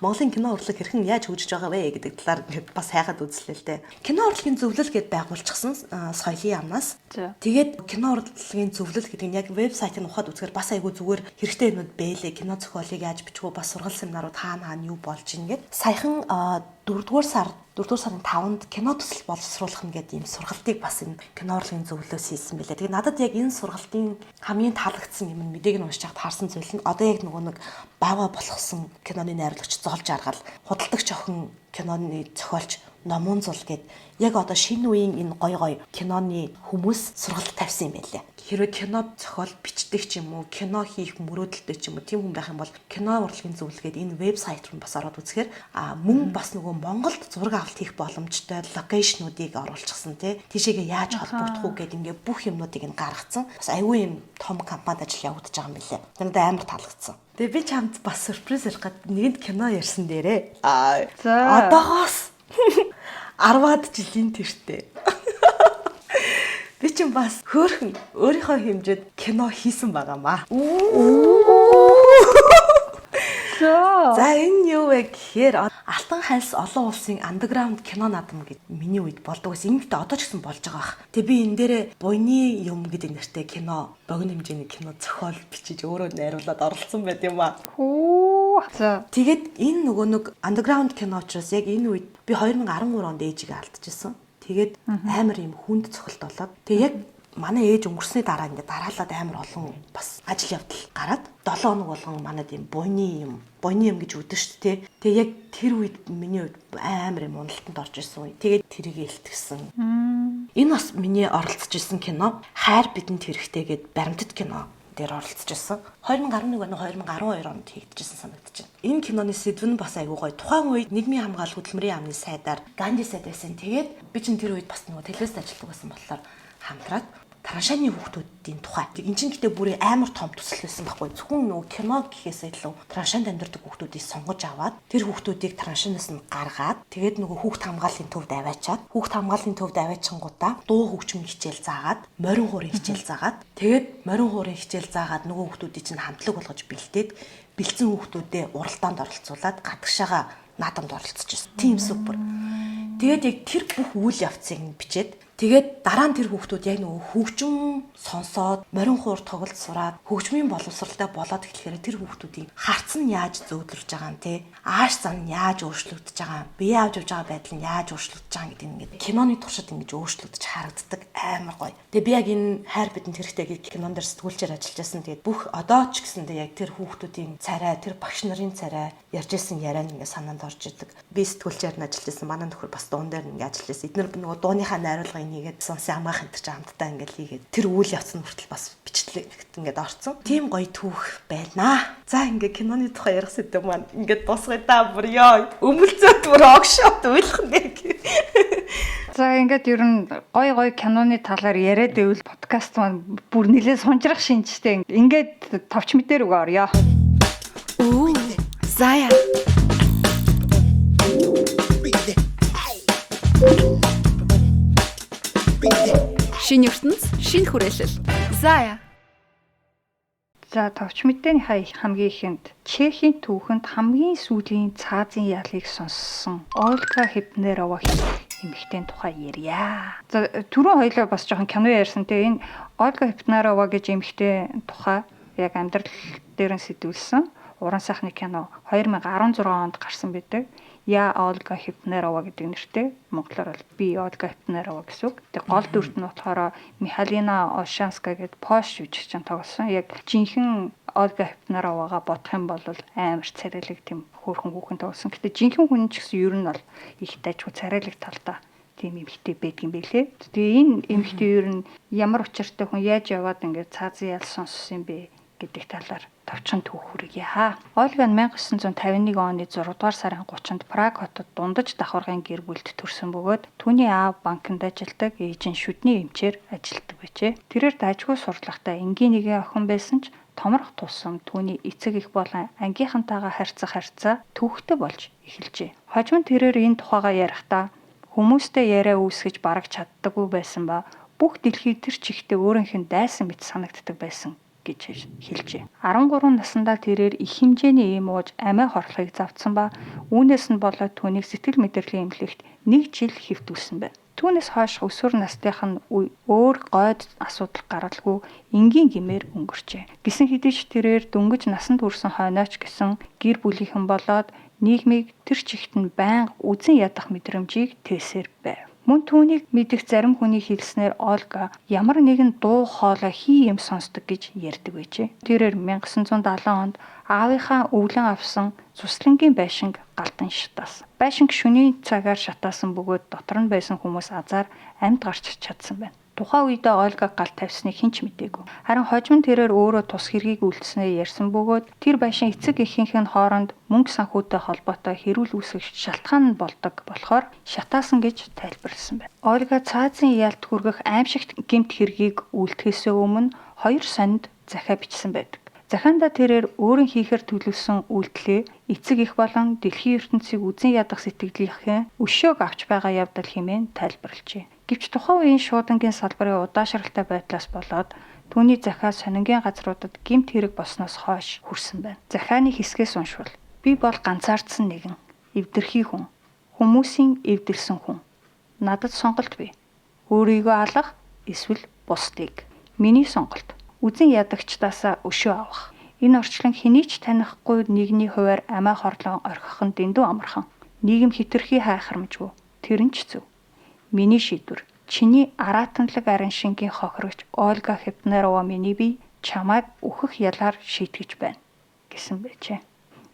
Speaker 1: Монголын кино урлаг хэрхэн яаж хөгжиж байгаа вэ гэдэг талаар ингээд бас хайхад үзлээ л дээ. Кино урлагийн зөвлөл гэдээ байгуулчихсан соёлын яамнаас. Тэгээд кино урлагийн зөвлөл гэдэг нь яг вебсайтыг ухаад үзэхээр бас айгүй зүгээр хэрэгтэй юмуд бэлээ. Кино зохиолыг яаж бичих вэ? Бас сургал семинарууд хаана юу болж ийн гэд. Саяхан 4-р сарын 5-нд кино төсөл боловсруулах нь гэдэг ийм сургалтыг бас энэ кино урлагийн зөвлөлөөс хийсэн байлаа. Тэгээд надад яг энэ сургалтын хамгийн таалагдсан юм нь мэдээг нь уншиж хахад харсан зүйл нь одоо яг нөгөө нэг баава болгосон киноны найруулагч Зол Жаргал, худалдагч охин киноны зохиолч Номун Зул гэд яг одоо шинэ үеийн энэ гой киноны хүмүүс сургалт тавьсан юм байлаа. Хэрвээ кино зохиол бичдэг ч юм уу, кино хийх мөрөөдөлтэй ч юм уу тийм хүн байх юм бол кино урлагийн зөвлөгээд энэ вебсайт руу бас ороод үзэхээр мөн бас нөгөө Монголд зураг авалт хийх боломжтой локейшнуудыг оруулчихсан тий. Тийшээгээ яаж холбогдох уу гэд ингээ бүх юмнуудыг нь гаргацсан. Бас аюу юм том компанид ажил явагдаж байгаа юм билээ. Надад амар таалагдсан. Тэгээ би чамд бас сюрприз хэлэх гээд нэгэнд кино ярьсан дээрээ. Одоогоос 10-аад жилийн тэртээ. Би ч бас хөөхөн өөрийнхөө хэмжээд кино хийсэн байгаамаа. За энэ юу вэ гэхээр Алтан хальс олон улсын андерграунд кино наадам гэдэг миний үед болдог гэсэн. Ингээд одоо ч гэсэн болж байгаа бах. Тэгээ би энэ дээрээ буйны юм гэдэг нэртэй кино, богино хэмжээний кино зохиол бичиж өөрөө найруулад оролцсон байт юм аа. Тэгээд энэ нөгөө нэг андерграунд кино учраас яг энэ үед би 2013 онд ээжигээ алдчихсан. Тэгээд амар юм хүнд цохилт болоод тэгээ яг манай ээж өнгөрсний дараа ингээд дараалаад амар олон бас ажил явдал гараад 7 хоног болгон манад юм буйны юм гэж үдэн шүү дээ. Тэгээ яг тэр үед миний үед амар юм уналтанд орж исэн үе. Тэгээд тэрийг илтгэсэн. Энэ бас миний оролцож исэн кино Хайр бидэнд хэрэгтэй гэд баримтат кино дээр оролцож исэн. 2011 оны 2012 онд хийгдчихсэн санагдаж байна. Энэ киноны сэдв нь бас айгүй гоё. Тухайн үед нийгмийн хамгаалалт хөдөлмөрийн яамны сайдаар Ганди сайд байсан. Тэгээд би чинь тэр үед бас нөгөө телевизэд ажилладаг байсан болохоор хамтраад Тараншааны хүүхдүүдийн тухай. Энд чинь гэтээ бүрээ амар том төсөл байсан байхгүй. Зөвхөн нөгөө кино гэхээс илүү Тараншаанд амьдардаг хүүхдүүдийг сонгож аваад тэр хүүхдүүдийг Тараншаанаас нь гаргаад тэгээд нөгөө хүүхд хамгааллын төвд аваачаад хүүхд хамгааллын төвд аваачингуудаа дуу хөгжмөн хичээл заагаад морин хуурын хичээл заагаад тэгээд морин хуурын хичээл заагаад нөгөө хүүхдүүдийг чинь хамтлаг болгож бэлдээд бэлдсэн хүүхдүүдээ уралдаанд оролцуулаад гадагшаага наадамд оролцож байсан. Тим супер. Тэгээд яг тэр бүх үйл явцыг нь бичээд тэгээд дараа нь тэр хүүхдүүд яг нөгөө хөгжим сонсоод морин хуур тоглолт сураад хөгжмийн боловсралтай болоод эхлэхээр тэр хүүхдүүдийн харц нь яаж зөөдлөрж байгаа нь те ааш зан нь яаж өөрчлөгдөж байгаа бие авч явж байгаа байдал нь яаж өөрчлөгдөж байгаа гэдэг ингээд киноны туршид ингэж өөрчлөгдөж харагддаг амар гоё. Тэгээ би яг энэ хайр бидэнд хэрэгтэй гэх кинон дээр сэтгүүлчээр ажиллаж байсан. Тэгээд бүх одоо ч гэсэндээ яг тэр хүүхдүүдийн царай тэр багш нарын царай ярьж исэн яриа нь ингээд санаанд орж идэг. Би сэтгүүлчээр нь ажиллаж байсан. Манай нөхөр бас дуун дээр нь ингээд ажиллаж байсан. Эдгээр нөгөө дууныхаа найруулгыг нэгээд сонсын амгаах энэ ч хамтдаа ингээд хийгээд тэр үйл явцсан хүртэл бас бичлэгт ингээд орцсон. Тийм гоё түүх байна. За ингээд киноны тухай ярих сэдв маань ингээд босгоё та бүр ёо. Өмөлцөд бүр огшот уйлах нэг.
Speaker 2: За ингээд ер нь гой киноны талаар яриад байвал подкаст маань бүр нэлээд сунжрах шинжтэй. Ингээд товч мэдээр үг орё.
Speaker 1: Зая. Шинэ ертөнц, шинэ хүрээлэл. Зая.
Speaker 2: За товч мэдээний хамгийн ихэнд Чехийн түүхэнд хамгийн сүүлийн цаазын ялыг сонссон Ольга Хипнерова эмэгтэйн тухай ярья. За түрүүн хоёлоо бас жоохон кино ярьсан те энэ Ольга Хипнерова гэж эмэгтэй тухай яг амьдрал дээр нь сэтгүүлсэн уран сайхны кино 2016 онд гарсан байдаг. Я Ольга Хипнерова гэдэг нэртэй. Монголоор бол би Ольга Хипнерова гэсэн үг. Тэгээ гол дүрт нь болохоор Михалина Ошанская гэдэг Польш жүжигчин тоглосон. Яг жинхэнэ Ольга Хипнеровага бодох юм бол амар царайлаг тийм хөөрхөн хүүхэн тоглосон. Гэтэ жинхэнэ хүн ч гэсэн ер нь бол их дайггүй царайлаг талтай тийм эмэгтэй байдгийн байлээ. Тэгээ энэ эмэгтэй ер нь ямар учиртай хүн яаж яваад ингээд цаазын ял сонссон юм бэ гэдэг талаар товчхон түүхүрье. Ольга нь 1951 оны 6 дугаар сарын 30-нд Праг хотод дундаж давхаргын гэр бүлд төрсэн бөгөөд түүний аав банкнд ажилладаг, ээж нь шүдний эмчээр ажилладаг байжээ. Тэрээр дайггүй сурлагатай энгийн нэгэн охин байсан ч томрох тусам түүний эцэг эх болон ангийнхантайгаа харьцаа төвхтэй болж эхэлжээ. Хожим тэрээр энэ тухайгаа ярихдаа хүмүүстэй яриа үүсгэж бараг чаддаггүй байсан ба бүх дэлхий тэр чигтээ өөрийнх нь дайсан мэт санагддаг байсан гэж хэлжээ. 13 наснда тэрээр их хэмжээний эм ууж амиа хорлохыг завдсан ба үүнээс нь болоод түүнийг сэтгэл мэдрэлийн эмнэлэгт 1 жил хэвтүүлсэн байна. Түүнээс хойш өсвөр настайх нь өөр гойд асуудал гаргалгүй энгийн гэмээр өнгөрчээ. Гисэн хэдий ч тэрээр дөнгөж насанд хүрсэн хойнооч гэсэн гэр бүлийнхэн болоод нийгмийг тэр чигт нь байнга үзен ядах мэдрэмжийг тээсээр байв. Мөн түүнийг мэдих зарим хүний хэлснээр Ольга ямар нэгэн дуу хоолой юм сонсдог гэж ярьдаг байжээ. Тэрээр 1970 онд аавынхаа өвлөн авсан цуслангийн байшинг галдан шатаасан. Байшинг шөнийн цагаар шатаасан бөгөөд дотор нь байсан хүмүүс азар амьд гарч чадсан байна. Тухайн үедээ Ольга гал тавьсныг хэн ч мэдээгүй. Харин хожим тэрээр өөрөө тус хэргийг үйлдэлснээ ярьсан бөгөөд тэр байшин эцэг эхийнх нь хооронд мөнгө санхүүтэй холбоотой хэрүүл үүсгэх шалтгаан нь болдог болохоор шатаасан гэж тайлбарласан байна. Ольга цаазын ялд хүргэх аимшигт гэмт хэргийг үйлдэхээс өмнө 2 сонинд захиа бичсэн байдаг. Захиандаа тэрээр өөрийн хийхээр төлөвлөсөн үйлдэлээ эцэг эх болон дэлхийн ертөнцийг үзен ядах сэтгэлийнхээ өшөөг авч байгаа явдал хэмээн тайлбарлажээ. Гэвч тухайн үеийн шуудангийн салбарын удаашралтай байдлаас болоод түүний захиа сонингийн газруудад гэмт хэрэг болсноос хойш хүрсэн байна. Захианы хэсгээс уншвал би бол ганцаардсан нэгэн, эвдэрхий хүн, хүмүүсийн эвдэлсэн хүн. Надад сонголт бий. Өөрийгөө алах эсвэл бусдыг. Миний сонголт. Үзен ядагчдаасаа өшөө авах. Энэ орчлон хэний ч танихгүй нэгний хуваар амиа хорлон орхих нь дэндүү амархан. Нийгэм хитрхи хайхрамжгүй. Тэр нь ч зөв. Миний шийдвэр. Чиний аратанлаг арын шингийн хохирогч Ольга Хипнерова миний бие чамайг өөхөх ялаар шийтгэж байна гэсэн байжээ.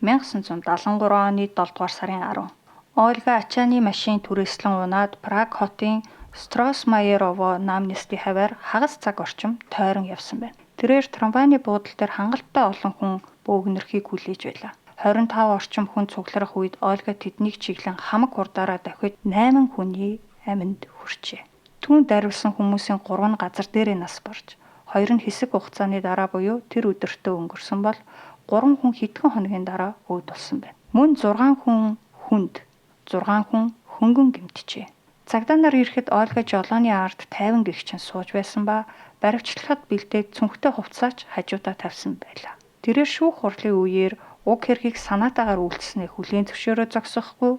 Speaker 2: 1973 оны 7 дугаар сарын 10. Ольга ачааны машин түрээслэн унаад Праг хотын Стросмайерово намнестийн хаваар хагас цаг орчим тойрон явсан байна. Тэрээр трамвайны буудал дээр хангалттай олон хүн бөөгнөрхийг хүлээж байлаа. 25 орчим хүн цугларах үед Ольга тэднийг чиглэн хамаг хурдаараа давхид 8 хүний амьд хүрчээ. Түүнд дарвсан хүмүүсийн 3 нь газар дээрээ нас барж, 2 нь хэсэг хугацааны дараа буюу тэр өдөртөө өнгөрсөн бол 3 хүн хэдхэн хоногийн дараа өвд болсон байна. Мөн 6 хүн хүнд, 6 хүн хөнгөн гэмтжээ. Цагдаа нар ирэхэд Ольга жолооны ард 50 гэгчин сууж байсан ба баривчлахад бэлдээд цүнхтэй хувцаач хажуудаа тавьсан байлаа. Тэрээр шүүх хурлын үеэр уг хэргийг санаатаагаар үйлдэлснээ хүлээн зөвшөөрөө зогсохгүй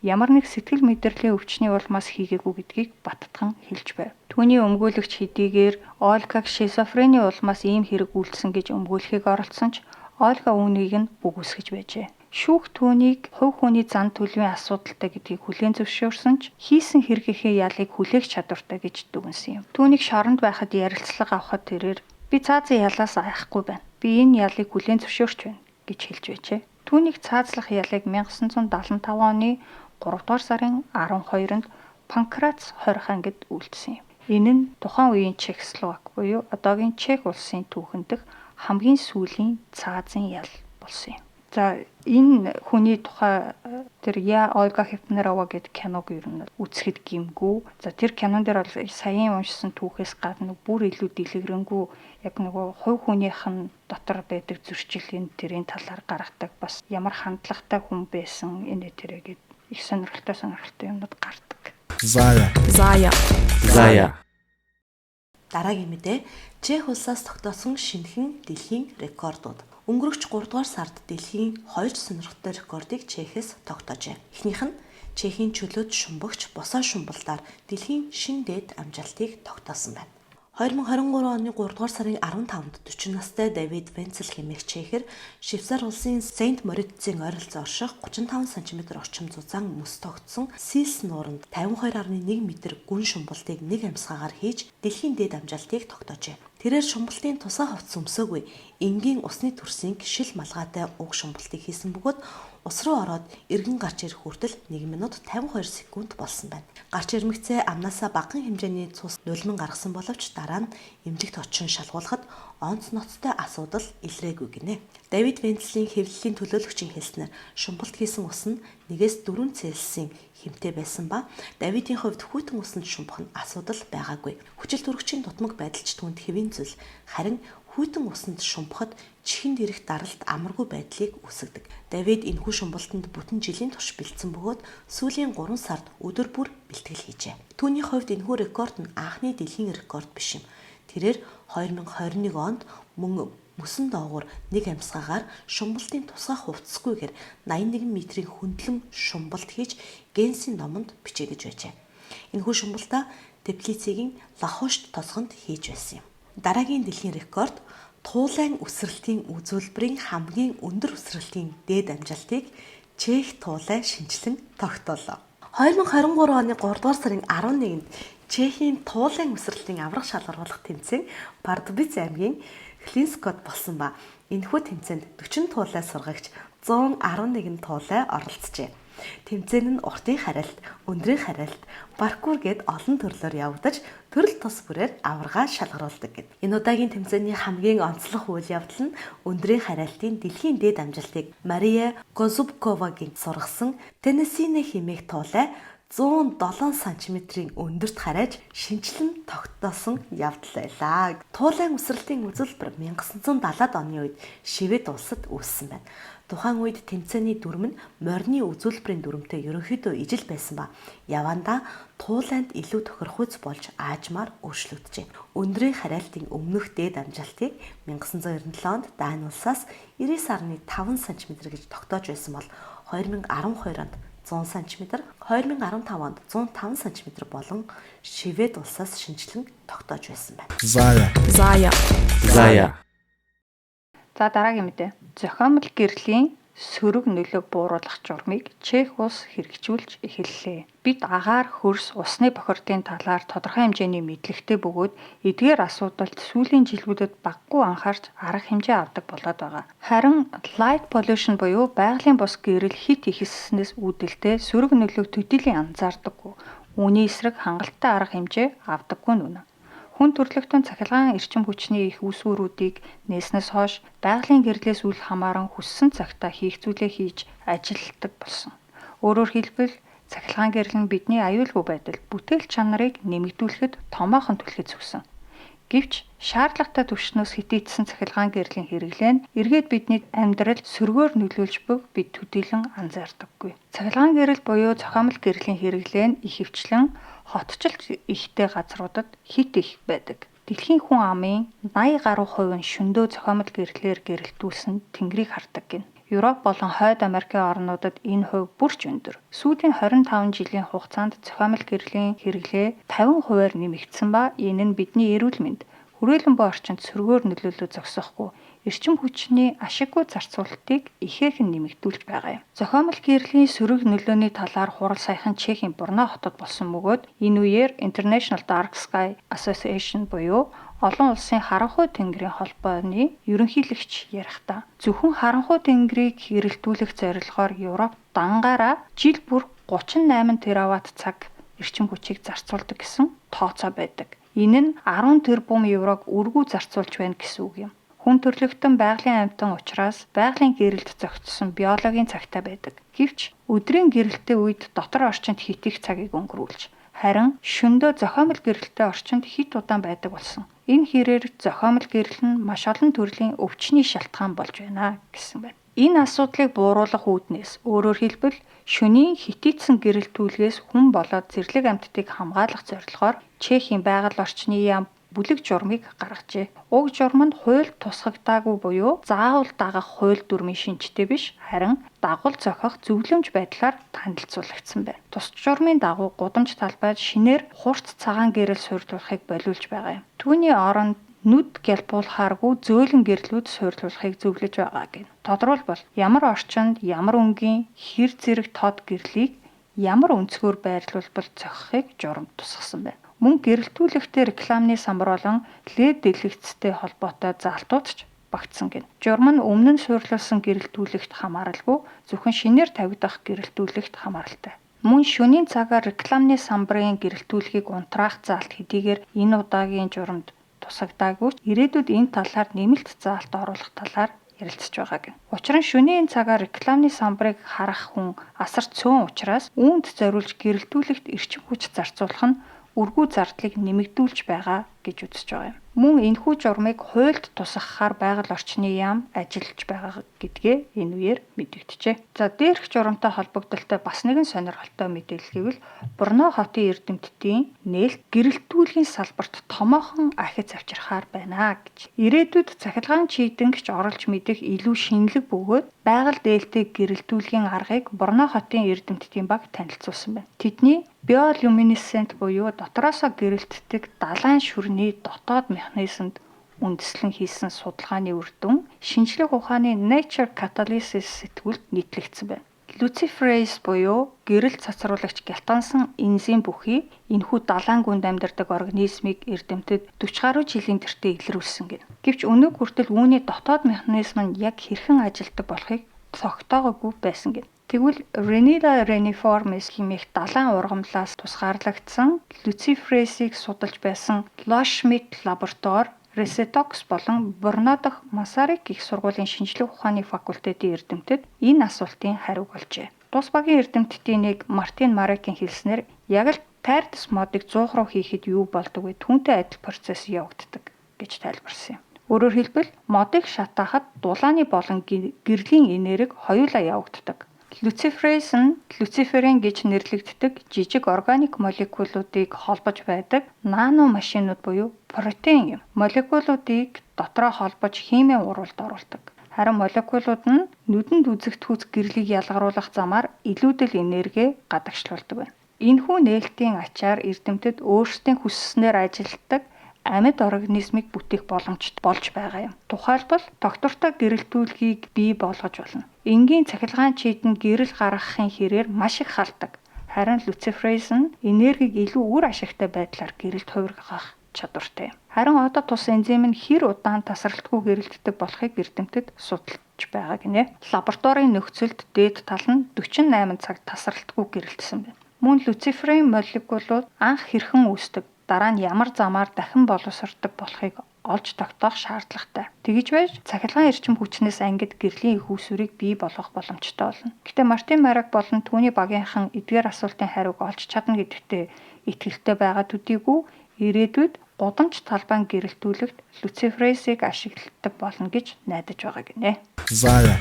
Speaker 2: ямар нэг сэтгэл мэдрэлийн өвчний улмаас хийгээгүй гэдгийг баттган хэлж байв. Түүний өмгөөлөгч хэдийгээр Ольгаг шизофрени улмаас ийм хэрэг үйлдсэн гэж өмгөөлөхийг оролдсон ч Ольга үүнийг нь бүгүйсгэж байжээ. Шүүх түүнийг хувь хүний зан төлөвийн асуудалтай гэдгийг хүлээн зөвшөөрсөн ч хийсэн хэрэгийнхээ ялыг хүлээх чадвартай гэж дүгнсэн юм. Түүнийг шоронд байхад ярилцлага авахад тэрээр би цаазын ялаас айхгүй байна. Би энэ ялыг хүлээн зөвшөөрч байна гэж хэлж байжээ. Түүнийг цаазлах ялыг 1975 оны 3 дугаар сарын 12-нд Панкрац хорих ангид үйлдсэн юм. Энэ нь тухайн үеийн Чехословак буюу одоогийн Чех улсын түүхэн дэх хамгийн сүүлийн цаазын ял болсон юм. За энэ хүний тухай тэр Ольга Хефнерова гэдэг киног ер нь үзэхэд гимгүү. За тэр кинон дээр бол саяын уншсан түүхээс гадна бүр илүү дэлгэрэнгүй яг нөгөө хувь хүнийх нь дотор байдаг зөрчил тэрийн талаар гаргадаг бас ямар хандлагатай хүн байсан энэ тэрэгэд их сонирхолтой юмнууд гардаг.
Speaker 4: Зая.
Speaker 1: Дараагийн мэдээ Чех улсаас тогтоосон шинэхэн дэлхийн рекордууд. Өнгөрөгч 3 дугаар сард дэлхийн 2 сонирхолтой рекордыг Чехээс тогтоожээ. Эхнийх нь Чехийн чөлөөт шумбагч босоо шумбалдаар дэлхийн шин дээд амжилтыг тогтоосон байна. 2023 оны 3 дугаар сарын 15-нд 40 настай Давид Венцел хэмээх чехэр Швейцар улсын Сент Морицийн ойролцоо орших 35 см орчим зузаан мөс тогтсон Силс нууранд 52.1 м гүн шумбалтыг нэг амьсгаагаар хийж дэлхийн дээд амжилтыг тогтоожээ. Тэрээр шумбалтын тусаа хувцс өмсөөгүй энгийн усны төрсийн шил малгайтай уг шумбалтыг хийсэн бөгөөд ус руу ороод эргэн гарч ирэх хүртэл 1 минут 52 секунд болсон байна. Гарч ирмэгцээ амнаасаа багахан хэмжээний цус нулиман гаргасан боловч дараа нь эмзэгт очин шалгуулахад онц ноцтой асуудал илрээгүй гинэ. Давид Венцлийн хэвлэлийн төлөөлөгчийн хэлснээр шумбалт хийсэн ус нь 1-4 Цельсийн хэмтэй байсан ба Давидын хувьд хүйтэн усанд шумбах нь асуудал байгаагүй. Хүчил төрөгчийн дутмаг байдалч түүнд хэвийн зүйл. Харин хүйтэн усанд шумбахад чихэнд ирэх даралт амаргүй байдлыг үүсгэдэг. Давид энэхүү шумбалтанд бүтэн жилийн турш бэлдсэн бөгөөд сүүлийн 3 сард өдөр бүр бэлтгэл хийжээ. Түүний хувьд энэхүү рекорд нь анхны дэлхийн рекорд биш юм. Тэрээр 2021 онд мөн мөсөн доогуур нэг амьсгаагаар шумбалтын тусгай хувцсгүйгээр 81 метрийн хөндлөн шумбалт хийж Генсийн номонд бичигдэж байжээ. Энэхүү шумбалтаа Теплицийн Лахошт тосгонд хийж байсан юм. Дараагийн дэлхийн рекорд туулайн үсрэлтийн үзүүлбэрийн хамгийн өндөр үсрэлтийн дээд амжилтыг Чех туулай шинжилэн тогтоолоо. 2023 оны 3 дугаар сарын 11-нд Чехийн туулайн үсрэлтийн аврах шалгаруулах тэмцээн Пардубиц аймгийн Хлинскод болсон ба энэхүү тэмцээнд 40 туулай сургагч 111 туулай оролцжээ. Тэмцээн нь уртын харилт, өндрийн харилт, паркур гэд олон төрлөөр явагдаж төрөл тус бүрээр аваргаа шалгаруулдаг гэд. Энэ удаагийн тэмцээний хамгийн онцлог үйл явдал нь өндрийн харилтын дэлхийн дээд амжилтыг Мария Козубковагийн сургасан Теннесине хэмээх туулай 107 см-ийн өндөрт харайж шинчлэн тогтоосон явдал байлаа. Туулайн үсрэлтийн үзүүлбэр 1970-ад оны үед Швед улсад үүссэн байна. Тухайн үед тэмцээний дүрм нь морины үзүүлбэрийн дүрмтэй ерөнхийдөө ижил байсан ба явандаа туулайнд илүү тохирохуйц болж аажмаар өөрчлөгдөжээ. Өндрийн харайлтын өмнөх дээд амжилтыг 1997 онд Дани улсаас 99.5 см гэж тогтоож байсан бол 2012 онд 100 см, 2015 онд 105 см болон Швед улсаас шинжилэн тогтоож байсан байна.
Speaker 4: Зая.
Speaker 2: За дараагийн мэдээ. Зохиомл гэрлийн сөрөг нөлөөг бууруулах журмыг Чех улс хэрэгжүүлж эхэллээ. Бид агаар, хөрс, усны бохирдын талаар тодорхой хэмжээний мэдлэгтэй бөгөөд эдгээр асуудалд сүүлийн жилүүдэд багагүй анхаарч арга хэмжээ авдаг болоод байгаа. Харин light pollution буюу байгалийн бус гэрэл хит ихэлснээс үүдэлтэй сөрөг нөлөөг төдийлөн анзаардаггүй. Үүний эсрэг хангалттай арга хэмжээ авдаггүй нүнэ. Хүн төрөлхтөн цахилгаан эрчим хүчний их үүсвэрүүдийг нээснээс хойш байгалийн гэрлээс үл хамааран хүссэн цагтаа хийх зүйлээ хийж ажилтдаг болсон. Өөрөөр хэлбэл цахилгаан гэрэл нь бидний аюулгүй байдал, бүтээл чанарыг нэмэгдүүлэхэд томоохон түлхэж зүгсэн. Гэвч шаардлагатай түвшнөөс хитээдсэн цахилгаан гэрлийн хэрэглээ нь эргээд бидний амьдралд сөргөөр нөлөөлж буй бид төдийлөн анзаардаггүй. Цахилгаан гэрэл буюу зохиомл гэрлийн хэрэглээ нь ихэвчлэн хотчлт ихтэй газруудад хит их байдаг. Дэлхийн хүн амын 80 гаруй хувь нь шөнөдөө зохиомл гэрлээр гэрэлтүүлсэн тэнгэрийг хардаг гин. Европ болон Хойд Америкийн орнуудад энэ хувь бүрч өндөр. Сүүлийн 25 жилийн хугацаанд зохиомл гэрлийн хэрэглээ 50%-аар нэмэгдсэн ба энэ нь бидний эрүүл мэнд, хүрээлэн буй орчинд сөргөөр нөлөөлөө зогсоохгүй эрчим хүчний ашиггүй зарцуулалтыг ихээхэн нэмэгдүүлж байгаа юм. Зохиомл гэрлийн сөрөг нөлөөний талаар хурал саяхан Чехийн Брно хотод болсон бөгөөд энэ үеэр International Dark Sky Association буюу олон улсын харанхуй тэнгэрийн холбооны ерөнхийлөгч ярихдаа зөвхөн харанхуй тэнгэрийг хэрэглүүлэх зорилгоор Европ дангаараа жил бүр 38 тераватт цаг эрчим хүчийг зарцуулдаг гэсэн тооцоо байдаг. Энэ нь 10 тэрбум еврог өргүү зарцуулж байна гэсэн үг юм. Хүн төрлөختөн байгалийн амьтан учраас байгалийн гэрэлд зохицсон биологийн цагтаа байдаг. Гэвч өдрийн гэрэлтийн үед дотор орчинд хит их цагийг өнгөрүүлж, харин шөнөдөө зохиомол гэрэлтийн орчинд хит удаан байдаг болсон. Энэ хэрээр зохиомол гэрэл нь маш олон төрлийн өвчний шалтгаан болж байна гэсэн байна. Энэ асуудлыг бууруулах үүднээс өөрөөр хэлбэл шөнийн хитийдсэн гэрэлтүүлгээс хүн болоод зэрлэг амьтдыг хамгаалах зорилгоор Чехийн байгаль орчны яам бүлэг журмыг гаргажээ. Уг журам нь хууль тусгагдаагүй буюу заавал дагах хууль дүрмийн шинжтэй биш, харин дагуул зохих зөвлөмж байдлаар танилцуулагдсан байна. Тус журмын дагуу гудамж талбайд шинээр хурц цагаан гэрэл суйрлуулахыг болиулж байгаа юм. Түүний оронд нүд гялбуулахааргүй зөөлөн гэрлүүд суйрлуулахыг зөвлөж байгаа гэнэ. Тодорхойлбол ямар орчинд ямар өнгийн хэр зэрэг тод гэрлийг ямар өнцгөр байрлуулбал зохихыг журам тусгасан байна. Мөн гэрэлтүүлэгтэй рекламны самбар болон LED дэлгэцтэй холбоотой заалтууд ч багтсан гэнэ. Журам нь өмнө нь суйрлуулсан гэрэлтүүлэгт хамааралгүй зөвхөн шинээр тавигдах гэрэлтүүлэгт хамааралтай. Мөн шөнийн цагаар рекламны самбарын гэрэлтүүлгийг унтраах заалт хэдийгээр энэ удаагийн журамд тусагдаагүй ч ирээдүйд энэ талаар нэмэлт заалт оруулах талаар ярилцж байгаа гэнэ. Учир нь шөнийн цагаар рекламны самбарыг харах хүн асар цөөн учраас үүнд зориулж гэрэлтүүлэгт эрчим хүч зарцуулах нь үргүү зардлыг нэмэгдүүлж байгаа гэж үзэж байгаа юм. Мөн энэхүү журмыг хуульд тусгахаар байгаль орчны яам ажиллаж байгаа гэдгээ энэ үеэр мэдэгджээ. За дээрх журамтай холбогдолтой бас нэгэн сонирхолтой мэдээлэл гэвэл Борно хотын эрдэмтдийн нээлт гэрэлтүүлгийн салбарт томоохон ахиц авчирхаар байна гэж. Ирээдүйд цахилгаан чийдэнгч оруулж мэдэх илүү шинэлэг бөгөөд байгаль дээлтэй гэрэлтүүлгийн аргыг Борно хотын эрдэмтдийн баг танилцуулсан байна. Тэдний биолюминесцент буюу дотроосоо гэрэлтдэг далайн шүрний дотоод механизмд үндэслэн хийсэн судалгааны үр дүн шинжлэх ухааны Nature Catalysis сэтгүүлд нийтлэгдсэн байна. Luciferase буюу гэрэл цацруулагч гялтгансан энзим бүхий энэхүү далайн гүнд амьдардаг организмыг эрдэмтэд 40 гаруй жилийн тэртээ илрүүлсэн гэнэ. Гэвч өнөөг хүртэл үүний дотоод механизм нь яг хэрхэн ажилладаг болохыг тогтоогоогүй байсан гэнэ. Тэгвэл Renilla reniformis хэмээх далайн ургамлаас тусгаарлагдсан Luciferase-ийг судалж байсан Loschmidt лаборатори Resetox болон Борно дахь Масарик их сургуулийн шинжлэх ухааны факультетийн эрдэмтэд энэ асуултын хариуг олжээ. Тус багийн эрдэмтдийн нэг Мартин Марекийн хэлснээр яг л тайрдас модыг 100 руу хийхэд юу болдог вэ? Түүнтэй адил процесс явагддаг гэж тайлбарсан юм. Өөрөөр хэлбэл модыг шатаахад дулааны болон гэрлийн энерги хоёулаа явагддаг. Luciferase нь люциферин гэж нэрлэгддэг жижиг органик молекулуудыг холбож байдаг нано машинууд буюу протеин юм. Молекулуудыг дотроо холбож химийн урвалд оруулдаг. Харин молекулууд нь нүдэнд үзэгдэхүйц гэрлийг ялгаруулах замаар илүүдэл энерги гадагшлуулдаг байна. Энэхүү нээлтийн ачаар эрдэмтэд өөрсдийн хүсснээр ажилтдаг амьд организмыг бүтээх боломжтой болж байгаа юм. Тухайлбал доктортой гэрэлтүүлгийг бий болгож болно. Энгийн цахилгаан чийдэнд гэрэл гаргахын хэрээр маш их халдаг. Харин Luciferase нь энергийг илүү үр ашигтай байдлаар гэрэлд хувиргах чадвартай юм. Харин одоо тус энзим нь хэр удаан тасралтгүй гэрэлтдэг болохыг эрдэмтэд судалж байгаа гинэ. Лабораторийн нөхцөлд дээд тал нь 48 цаг тасралтгүй гэрэлтсэн байна. Мөн Luciferin молекулууд анх хэрхэн үүсдэг, дараа нь ямар замаар дахин боловсрдог болохыг олж тогтоох шаардлагатай. Тэгж байж цахилгаан эрчим хүчнээс ангид гэрлийн их үүсвэрийг бий болгох боломжтой болно. Гэтэ Мартин Марек болон түүний багийнхан эдгээр асуултын хариуг олж чадна гэдэгтээ итгэлтэй байгаа төдийгүй ирээдүйд гудамж талбайн гэрэлтүүлэгт Luciferase-ийг ашигладаг болно гэж найдаж байгаа гинэ.
Speaker 4: Зая.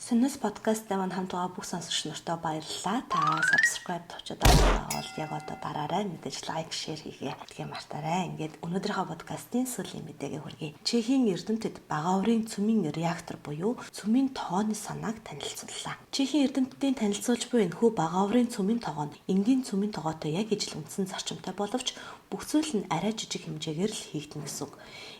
Speaker 1: Сэнэс подкасттай мань хамт байгаа бүх сонсогч нартай баярлалаа. Та subscribe тавьчаад байгаа бол яг одоо дараарай, мэдээж лайк, шеэр хийгээ. Тэгээ мартаарай. Ингээд өнөөдрийнхөө подкастын сүүлийн мэдээгээ хүргэе. Чехийн эрдэмтэд бага урын цөмийн реактор буюу цөмийн тогооны санааг танилцууллаа. Чехийн эрдэмтдийн танилцуулж буй энэхүү бага урын цөмийн тогоо нь энгийн цөмийн тогоотой яг ижил үндсэн зарчимтай боловч бүх зүйл нь арай жижиг хэмжээгээр л хийгдэнэ гэсэн үг.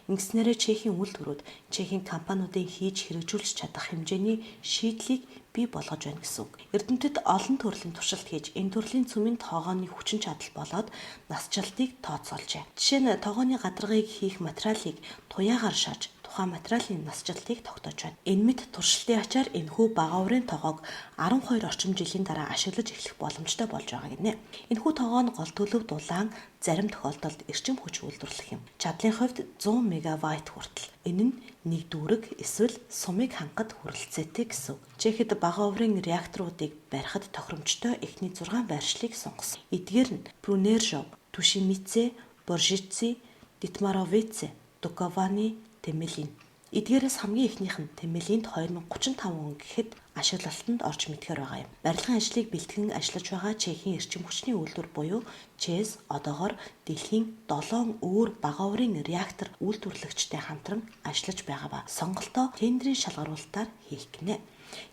Speaker 1: Ингэснээрээ Чехийн үйлдвэрүүд Чехийн компаниудын хийж хэрэгжүүлж чадах хэмжээний шийдлийг бий болгож байна гэсэн үг. Эрдэмтэд олон төрлийн туршилт хийж энэ төрлийн цөмийн тогооны хүчин чадал болоод насжилтыг тооцоолжээ. Жишээ нь тогооны гадаргыг хийх материалыг туяагаар шааж тухайн материалын насжилтыг тогтоож байна. Энэ мэт туршилтын ачаар энэхүү бага урын тоогоог 12 орчим жилийн дараа ашиглаж эхлэх боломжтой болж байгаа гинэ. Энэхүү тоогоо нь гол төлөв дулаан, зарим тохиолдолд эрчим хүч үйлдвэрлэх юм. Чадлын хувьд 100 мегаватт хүртэл. Энэ нь нэг дүүрэг эсвэл сумыг хангахад хүрэлцээтэй гэсэн үг. Чехэд бага урын реакторуудыг барихад тохиромжтой эхний 6 байршлыг сонгосон. Эдгээр нь Брунержов, Тушимице, Боржици, Дитмаровице, Дукованы, Темелин. Эдгээрээс хамгийн ихнийх нь Темелинд 2035 он гэхэд ашиглалтанд орж мэдгээр байгаа юм. Барилгын ажлыг бэлтгэн ажиллаж байгаа Чехийн эрчим хүчний үйлдвэр буюу ЧЭС одоогоор дэлхийн 7 өөр бага урын реактор үйлдвэрлэгчтэй хамтран ажиллаж байгаа ба сонголтоо тендерийн шалгаруулалтаар хийх гинэ.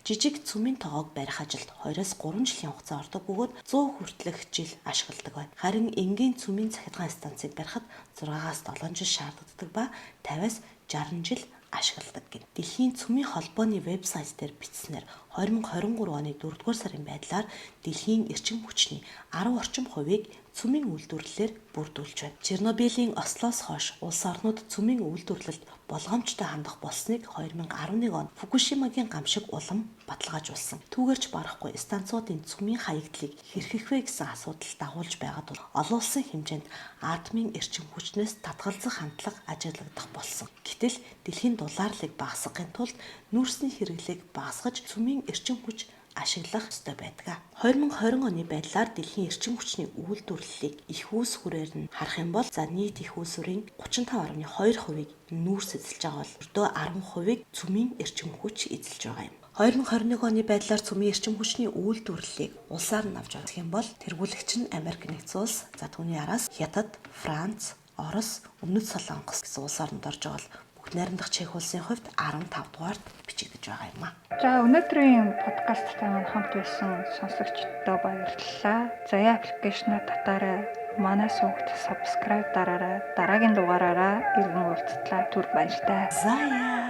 Speaker 1: Жижиг цүмийн тоогоог барих ажилд 2-3 жилийн хугацаа ордог бөгөөд 100 хүртэлх жил ашигладаг байна. Харин энгийн цүмийн цахилгаан станцыг барихад 6-7 жил шаарддаг ба 50-60 жил ашигладаг гэнэ. Дэлхийн цүмийн холбооны вебсайт дээр бичснээр 2023 оны 4-р сарын байдлаар дэлхийн эрчим хүчний 10 орчим хувийг цүмийн үйлдвэрлэлээр бүрдүүлж байна. Чернобылийн Ослоос хойш улс орнууд цүмийн үйлдвэрлэлд болгоомжтой хандах болсныг 2011 он Фукушимагийн гамшиг улам баталгаажуулсан. Түүгээрч барахгүй станцуудын цүмийн хаягдлыг хэрхэх вэ гэсэн асуудал дагуулж байгаад бол олон улсын хэмжээнд атомын эрчим хүчнээс татгалзах хандлага ажиглагдах болсон. Гэтэл дэлхийн дулаарлыг багасгахын тулд нүүрсний хэрэглээг багасгаж цүмийн эрчим хүч ашиглах ёстой байдаг. 2020 оны байдлаар дэлхийн эрчим хүчний үйлдвэрлэлийг их үүс хүрээр нь харах юм бол нийт их үүсвэрийн 35.2%-ийг нүүрс эзэлж байгаа бол өртөө 10%-ийг цүмийн эрчим хүч эзэлж байгаа юм. 2021 оны байдлаар цүмийн эрчим хүчний үйлдвэрлэлийг улсаар нь авч явах юм бол тэргүүлэгч нь Америк нэгдсэн улс, за түүний араас Хятад, Франц, Орос, Өмнөд Солонгос гэсэн улс орнод орж байгаа бол бүгд найрамдах Чех улсын хувьд 15 дугаарт бичигдэж байгаа юм аа.
Speaker 2: За өнөөдрийн подкасттай маань хамт байсан сонсогчдод баярлалаа. Заяа аппликейшнаа татаарай. Манай сувагт subscribe дараарай. Дараагийн дугаараараа иргэн уулзтлаа. Түр баяртай.
Speaker 1: Заяа